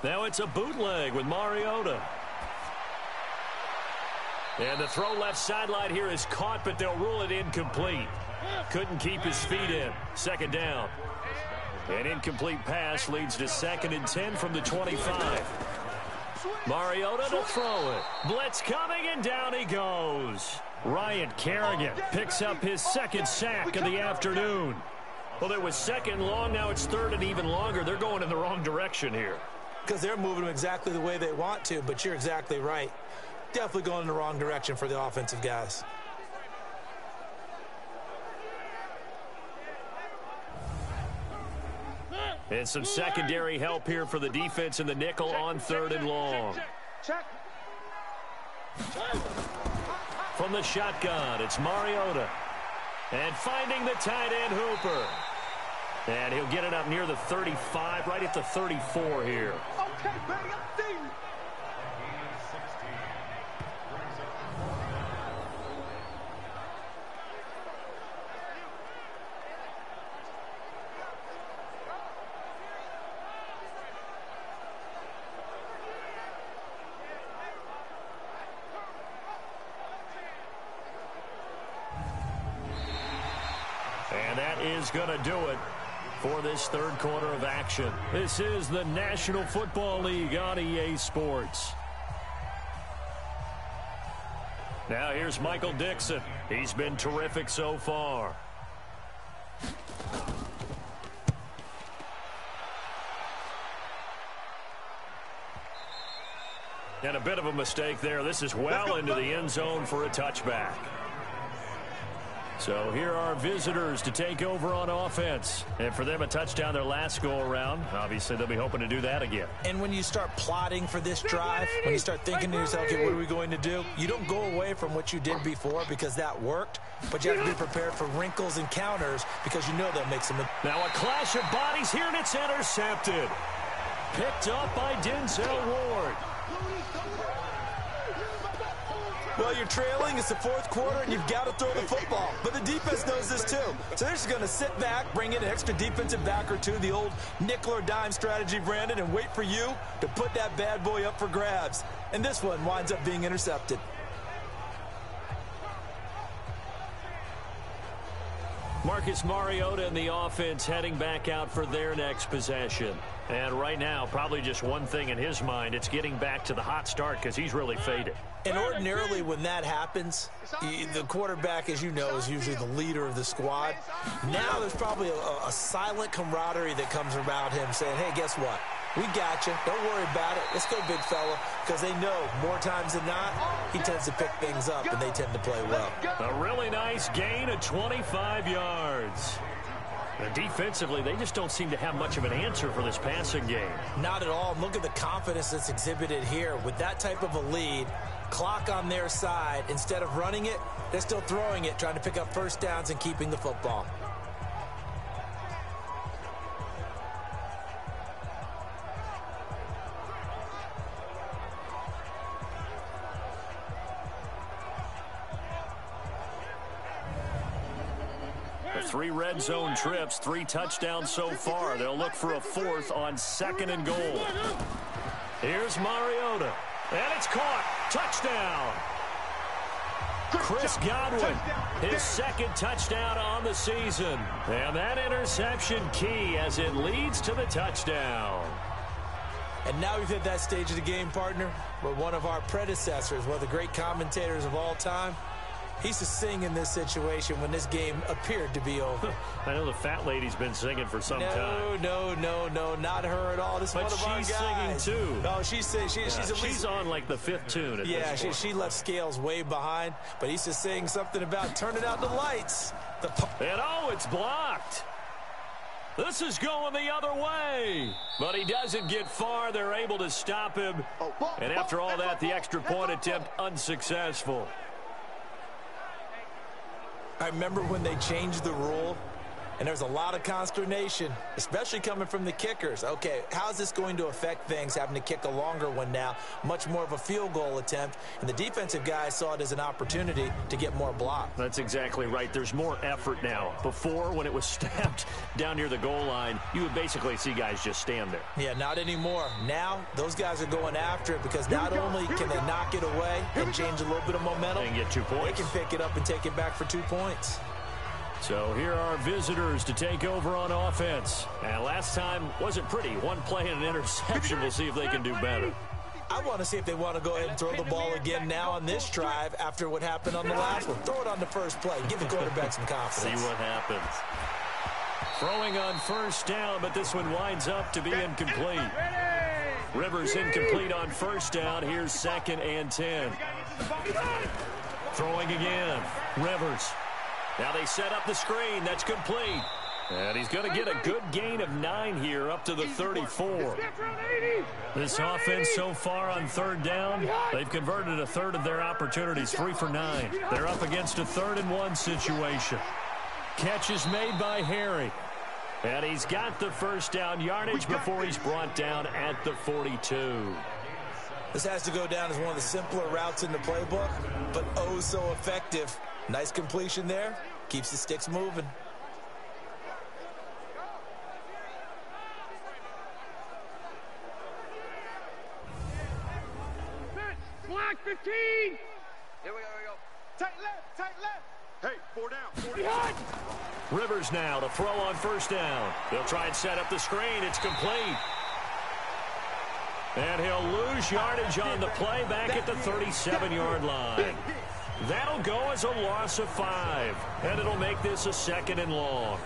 Now it's a bootleg with Mariota. And the throw left sideline here is caught, but they'll rule it incomplete. Couldn't keep his feet in. Second down. An incomplete pass leads to 2nd and 10 from the 25. Mariota to throw it. Blitz coming, and down he goes. Ryan Kerrigan picks up his 2nd sack of the afternoon. Well, it was 2nd long. Now it's 3rd and even longer. They're going in the wrong direction here. Because they're moving them exactly the way they want to, but you're exactly right. Definitely going in the wrong direction for the offensive guys. And some secondary help here for the defense in the nickel on 3rd and long. Check. From the shotgun, it's Mariota. And finding the tight end, Hooper. And he'll get it up near the 35, right at the 34 here. Okay, baby, I'm seeing you. And that is going to do it for this 3rd quarter of action. This is the National Football League on EA Sports. Now here's Michael Dixon. He's been terrific so far. And a bit of a mistake there. This is well into the end zone for a touchback. So here are visitors to take over on offense. And for them, a touchdown their last go-around. Obviously, they'll be hoping to do that again. And when you start plotting for this drive, when you start thinking to yourself, okay, what are we going to do? You don't go away from what you did before because that worked, but you have to be prepared for wrinkles and counters because you know they'll make some. Now a clash of bodies here, and it's intercepted. Picked up by Denzel Ward. Well, you're trailing. It's the 4th quarter, and you've got to throw the football. But the defense knows this, too. So they're just going to sit back, bring in an extra defensive back or two, the old nickel or dime strategy, Brandon, and wait for you to put that bad boy up for grabs. And this one winds up being intercepted. Marcus Mariota and the offense heading back out for their next possession. And right now, probably just one thing in his mind. It's getting back to the hot start because he's really faded. And ordinarily when that happens, the quarterback, as you know, is usually the leader of the squad. Now there's probably a silent camaraderie that comes around him saying, hey, guess what? We got you. Don't worry about it. Let's go, big fella. Because they know more times than not, he tends to pick things up, and they tend to play well. A really nice gain of 25 yards. And defensively, they just don't seem to have much of an answer for this passing game. Not at all. Look at the confidence that's exhibited here. With that type of a lead, clock on their side, instead of running it, they're still throwing it, trying to pick up first downs and keeping the football. Three red zone trips, 3 touchdowns so far. They'll look for a 4th on 2nd and goal. Here's Mariota. And it's caught. Touchdown. Chris Godwin, his 2nd touchdown on the season. And that interception key as it leads to the touchdown. And now we've hit that stage of the game, partner, where one of our predecessors, one of the great commentators of all time, he used to sing in this situation when this game appeared to be over. I know the fat lady's been singing for some time. No, not her at all. This is one of our guys. But she's singing too. No, she's at least, she's on like the 5th tune at this point. she left Scales way behind, but he used to sing something about turning out the lights. And it's blocked. This is going the other way. But he doesn't get far. They're able to stop him. And after all that, the extra point attempt unsuccessful. I remember when they changed the rule And there's a lot of consternation, especially coming from the kickers. Okay, how's this going to affect things, having to kick a longer one now, much more of a field goal attempt, and the defensive guys saw it as an opportunity to get more block. That's exactly right. There's more effort now. Before, when it was snapped down near the goal line, you would basically see guys just stand there. Yeah, not anymore. Now, those guys are going after it because not only can they knock it away and change a little bit of momentum, and get 2 points. They can pick it up and take it back for 2 points. So here are visitors to take over on offense. And last time wasn't pretty. One play and an interception. We'll see if they can do better. I want to see if they want to go ahead and throw the ball again now on this drive after what happened on the last one. Throw it on the first play. Give the quarterback some confidence. See what happens. Throwing on first down, but this one winds up to be incomplete. Rivers incomplete on first down. Here's 2nd and 10. Throwing again. Rivers. Now they set up the screen. That's complete. And he's going to get a good gain of 9 here up to the 34. This offense so far on 3rd down, they've converted a third of their opportunities, 3 for 9. They're up against a 3rd and 1 situation. Catch is made by Harry. And he's got the first down yardage before he's brought down at the 42. This has to go down as one of the simpler routes in the playbook, but oh so effective. Nice completion there. Keeps the sticks moving. Black 15. Here we go. Tight left. Hey, 4 down. Behind. Rivers now to throw on first down. They'll try and set up the screen. It's complete. And he'll lose yardage on the play back at the 37-yard line. That'll go as a loss of 5. And it'll make this a 2nd and long.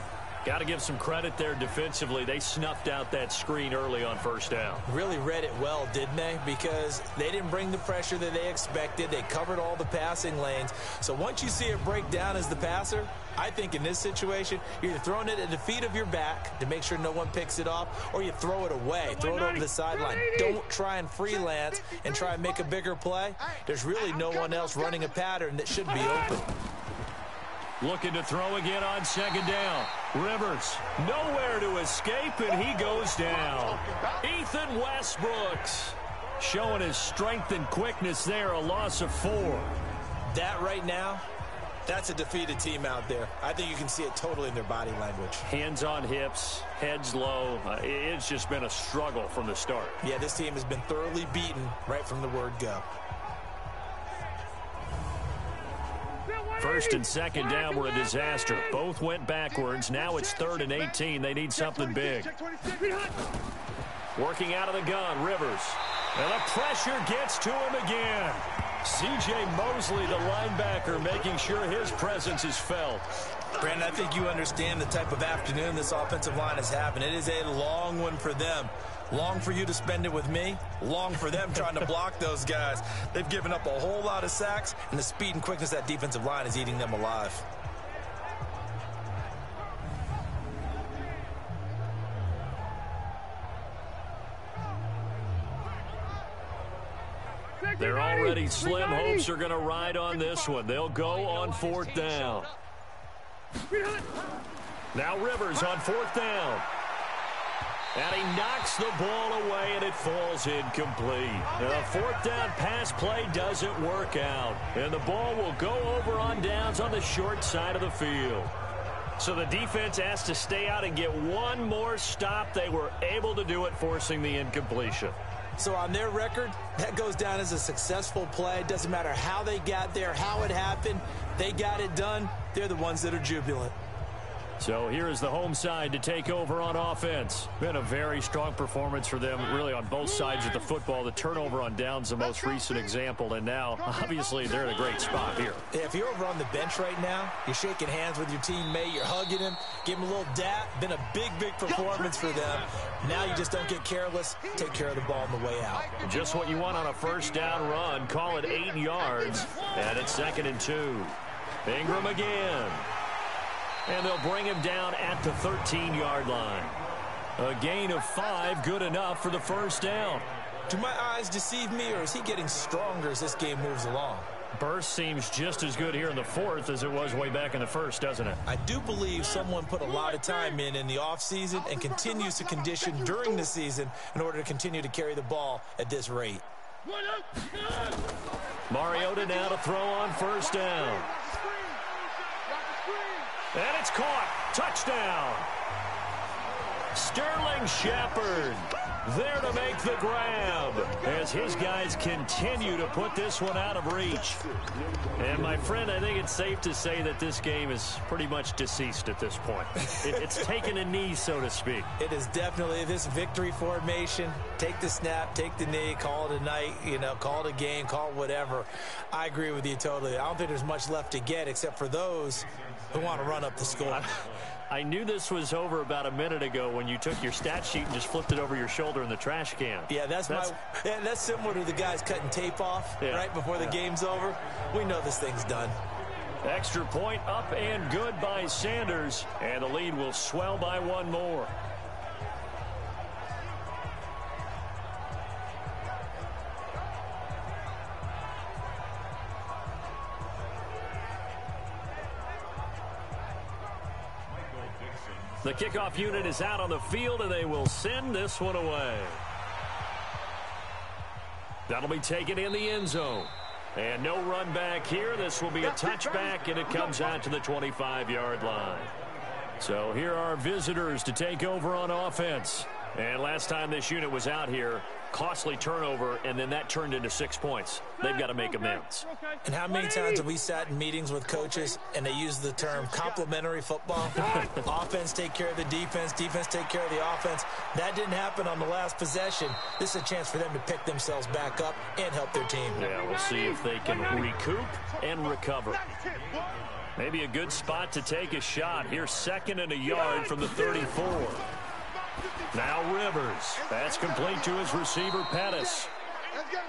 Got to give some credit there defensively. They snuffed out that screen early on first down. Really read it well, didn't they? Because they didn't bring the pressure that they expected. They covered all the passing lanes. So once you see it break down as the passer, I think in this situation, you're either throwing it at the feet of your back to make sure no one picks it off, or you throw it away, throw it over the sideline. Don't try and freelance and try and make a bigger play. There's really no one else running a pattern that should be open. Looking to throw again on 2nd down. Rivers, nowhere to escape, and he goes down. Ethan Westbrooks showing his strength and quickness there, a loss of 4. That right now, that's a defeated team out there. I think you can see it totally in their body language. Hands on hips, heads low. It's just been a struggle from the start. Yeah, this team has been thoroughly beaten right from the word go. 1st and 2nd down were a disaster. Both went backwards. Now it's 3rd and 18. They need something big. Working out of the gun, Rivers. And the pressure gets to him again. C.J. Mosley, the linebacker, making sure his presence is felt. Brandon, I think you understand the type of afternoon this offensive line is having. It is a long one for them. Long for you to spend it with me. Long for them trying to block those guys. They've given up a whole lot of sacks, and the speed and quickness of that defensive line is eating them alive. They're already slim. Hopes are going to ride on this one. They'll go on 4th down. Now Rivers on 4th down. And he knocks the ball away, and it falls incomplete. The 4th down pass play doesn't work out. And the ball will go over on downs on the short side of the field. So the defense has to stay out and get one more stop. They were able to do it, forcing the incompletion. So on their record, that goes down as a successful play. Doesn't matter how they got there, how it happened. They got it done. They're the ones that are jubilant. So here is the home side to take over on offense. Been a very strong performance for them, really on both sides of the football. The turnover on downs, the most recent example, and now, obviously, they're in a great spot here. Yeah, if you're over on the bench right now, you're shaking hands with your teammate, you're hugging him, give him a little dap. Been a big, big performance for them. Now you just don't get careless. Take care of the ball on the way out. Just what you want on a first down run. Call it 8 yards, and it's 2nd and 2. Ingram again. And they'll bring him down at the 13-yard line. A gain of 5, good enough for the first down. Do my eyes deceive me, or is he getting stronger as this game moves along? Burst seems just as good here in the fourth as it was way back in the first, doesn't it? I do believe someone put a lot of time in the offseason and continues to condition during the season in order to continue to carry the ball at this rate. Mariota now to throw on first down. And it's caught. Touchdown. Sterling Shepard there to make the grab as his guys continue to put this one out of reach. And my friend, I think it's safe to say that this game is pretty much deceased at this point. It's taken a knee, so to speak. It is definitely this victory formation. Take the snap, take the knee, call it a night, call it a game, call it whatever. I agree with you totally. I don't think there's much left to get except for those who want to run up the score. I knew this was over about a minute ago when you took your stat sheet and just flipped it over your shoulder in the trash can. Yeah, that's similar to the guys cutting tape off right before the game's over. We know this thing's done. Extra point up and good by Sanders, and the lead will swell by one more. The kickoff unit is out on the field, and they will send this one away. That'll be taken in the end zone. And no run back here. This will be a touchback, and it comes out to the 25-yard line. So here are visitors to take over on offense. And last time this unit was out here, costly turnover, and then that turned into 6 points. They've got to make amends. And how many times have we sat in meetings with coaches and they use the term complementary football? Offense take care of the defense, defense take care of the offense. That didn't happen on the last possession. This is a chance for them to pick themselves back up and help their team. Yeah, we'll see if they can recoup and recover. Maybe a good spot to take a shot. Here's 2nd and a yard from the 34. Now Rivers. That's complete to his receiver, Pettis.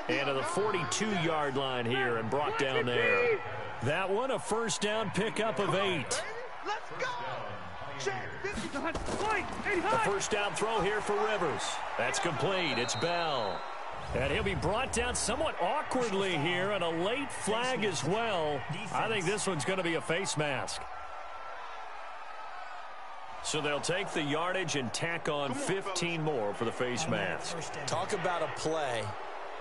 And to the 42-yard line here and brought down there. That one a first down pickup of 8. The first down throw here for Rivers. That's complete. It's Bell. And he'll be brought down somewhat awkwardly here, and a late flag as well. I think this one's going to be a face mask. So they'll take the yardage and tack on 15 more for the face mask. Talk about a play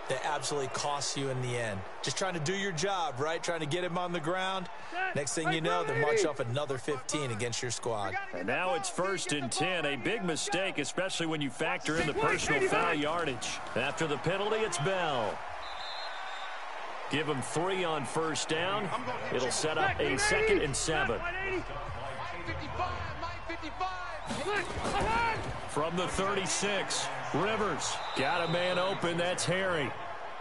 that absolutely costs you in the end. Just trying to do your job, right? Trying to get him on the ground. Next thing you know, they march off another 15 against your squad. And now it's 1st and 10. A big mistake, especially when you factor in the personal foul yardage. After the penalty, it's Bell. Give him 3 on first down. It'll set up a 2nd and 7. From the 36, Rivers got a man open. That's Harry.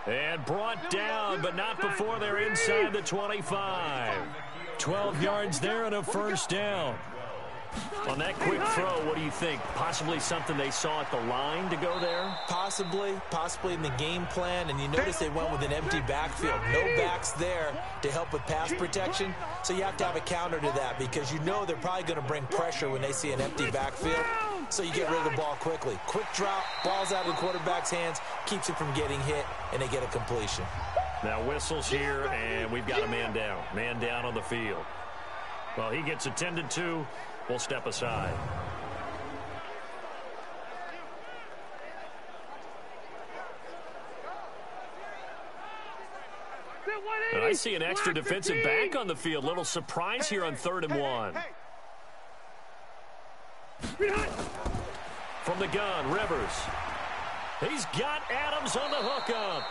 And brought down, but not before they're inside the 25. 12 yards there and a first down. On that quick throw, what do you think? Possibly something they saw at the line to go there? Possibly in the game plan. And you notice they went with an empty backfield. No backs there to help with pass protection. So you have to have a counter to that because you know they're probably going to bring pressure when they see an empty backfield. So you get rid of the ball quickly. Quick drop, ball's out of the quarterback's hands, keeps it from getting hit, and they get a completion. Now whistles here, and we've got a man down. Man down on the field. Well, he gets attended to. We'll step aside. And I see an extra defensive back on the field. Little surprise here on 3rd and 1. From the gun, Rivers. He's got Adams on the hookup.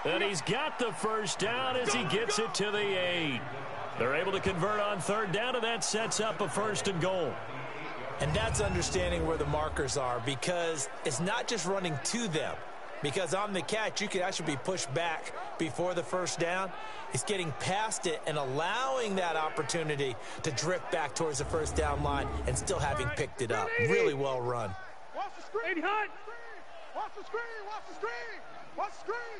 And he's got the first down as he gets it to the 8. They're able to convert on 3rd down, and that sets up a 1st and goal. And that's understanding where the markers are because it's not just running to them. Because on the catch, you could actually be pushed back before the first down. It's getting past it and allowing that opportunity to drift back towards the first down line and still having picked it up. Really well run. Watch the screen. Watch the screen. Watch the screen. Watch the screen.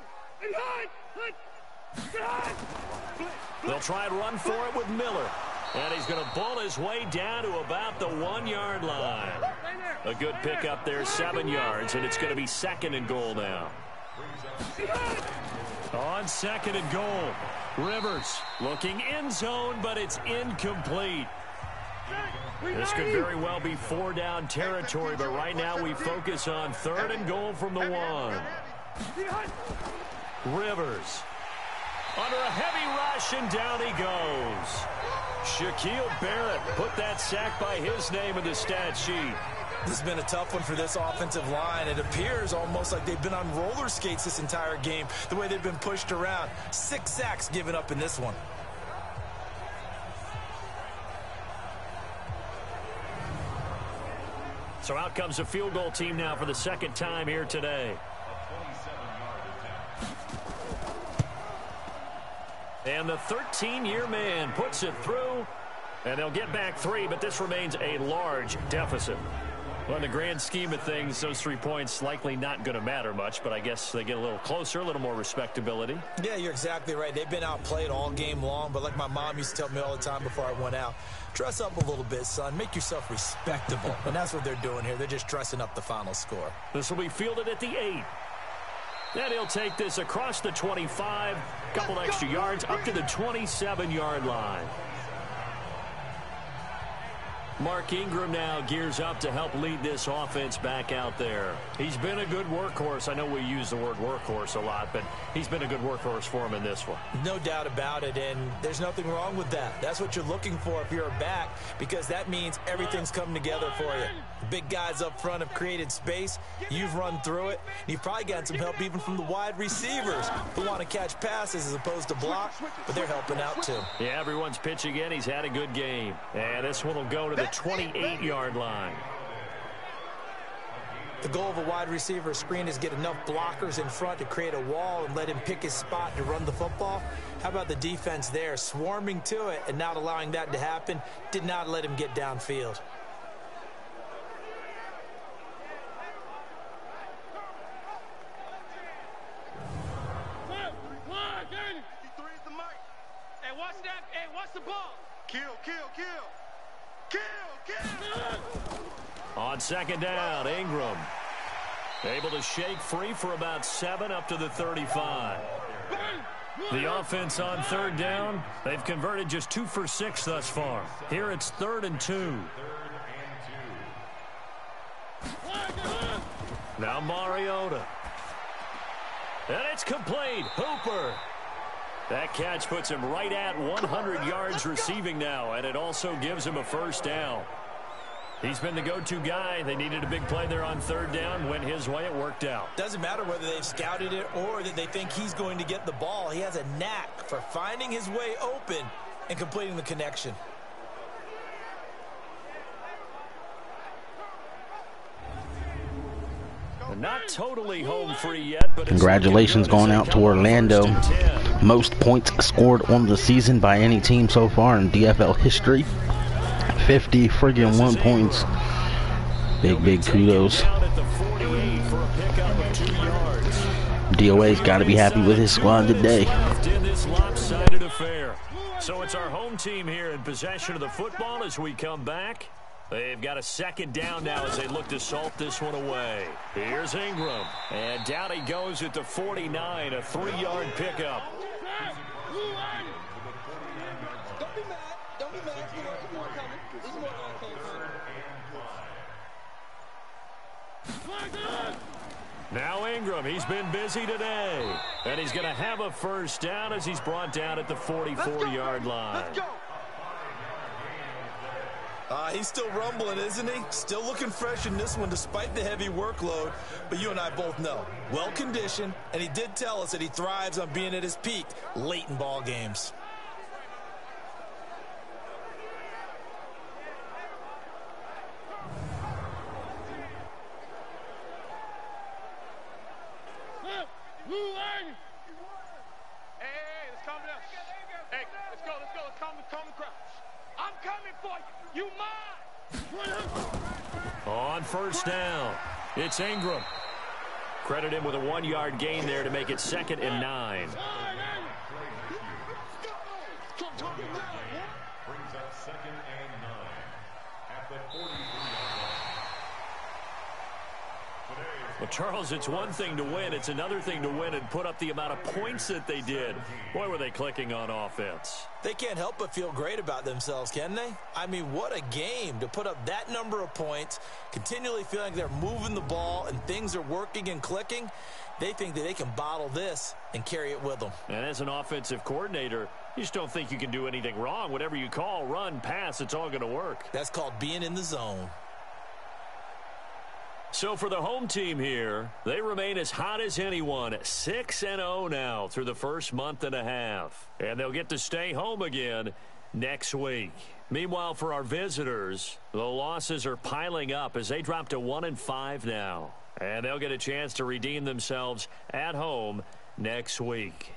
They'll try and run for it with Miller. And he's going to bull his way down to about the 1-yard line. A good pickup there, 7 yards, and it's going to be 2nd and goal now. On 2nd and goal, Rivers looking end zone, but it's incomplete. This could very well be 4-down territory, but right now we focus on 3rd and goal from the 1. Rivers under a heavy rush, and down he goes. Shaquille Barrett put that sack by his name in the stat sheet. This has been a tough one for this offensive line. It appears almost like they've been on roller skates this entire game, the way they've been pushed around. 6 sacks given up in this one. So out comes a field goal team now for the 2nd time here today. And the 13-year man puts it through, and they'll get back 3, but this remains a large deficit. Well, in the grand scheme of things, those 3 points likely not going to matter much, but I guess they get a little closer, a little more respectability. Yeah, you're exactly right. They've been outplayed all game long, but like my mom used to tell me all the time before I went out, dress up a little bit, son. Make yourself respectable. And that's what they're doing here. They're just dressing up the final score. This will be fielded at the 8. Then he'll take this across the 25, couple extra yards up to the 27-yard line. Mark Ingram now gears up to help lead this offense back out there. He's been a good workhorse. I know we use the word workhorse a lot, but he's been a good workhorse for him in this one. No doubt about it, and there's nothing wrong with that. That's what you're looking for if you're a back, because that means everything's coming together for you. The big guys up front have created space. You've run through it. You've probably gotten some help even from the wide receivers who want to catch passes as opposed to block, but they're helping out too. Yeah, everyone's pitching in. He's had a good game. And this one will go to the 28-yard line. The goal of a wide receiver screen is get enough blockers in front to create a wall and let him pick his spot to run the football. How about the defense there, swarming to it and not allowing that to happen? Did not let him get downfield. Hey, watch that. Hey, watch the ball. Kill, kill, kill. On 2nd down, Ingram able to shake free for about 7 up to the 35. The offense on 3rd down, they've converted just 2 for 6 thus far. Here it's 3rd and 2. Now Mariota. And it's complete. Hooper. That catch puts him right at 100 yards receiving now, and it also gives him a 1st down. He's been the go-to guy. They needed a big play there on 3rd down. Went his way. It worked out. Doesn't matter whether they've scouted it or that they think he's going to get the ball. He has a knack for finding his way open and completing the connection. Not totally home free yet, but congratulations going out to Orlando. Most points scored on the season by any team so far in DFL history. 50 friggin' 1 points. Big kudos. DOA's got to be happy with his squad today. So it's our home team here in possession of the football as we come back. They've got a 2nd down now as they look to salt this one away. Here's Ingram. And down he goes at the 49, a 3-yard pickup. Don't be mad. Don't be mad. There's more coming. There's more coming. Now Ingram, he's been busy today. And he's going to have a 1st down as he's brought down at the 44-yard line. Let's go. He's still rumbling, isn't he? Still looking fresh in this one despite the heavy workload. But you and I both know, well-conditioned, and he did tell us that he thrives on being at his peak late in ball games. Hey, let's calm down. Hey, let's go. Let's calm the crowd. I'm coming for you. You mine. On 1st down, it's Ingram. Credit him with a 1-yard gain there to make it 2nd and 9. Brings up 2nd and 9 at the 43-yard line. Well, Charles, it's one thing to win. It's another thing to win and put up the amount of points that they did. Boy, were they clicking on offense. They can't help but feel great about themselves, can they? I mean, what a game to put up that number of points, continually feeling like they're moving the ball and things are working and clicking. They think that they can bottle this and carry it with them. And as an offensive coordinator, you just don't think you can do anything wrong. Whatever you call, run, pass, it's all going to work. That's called being in the zone. So for the home team here, they remain as hot as anyone, 6-0 now through the first month and a half. And they'll get to stay home again next week. Meanwhile, for our visitors, the losses are piling up as they drop to 1-5 now. And they'll get a chance to redeem themselves at home next week.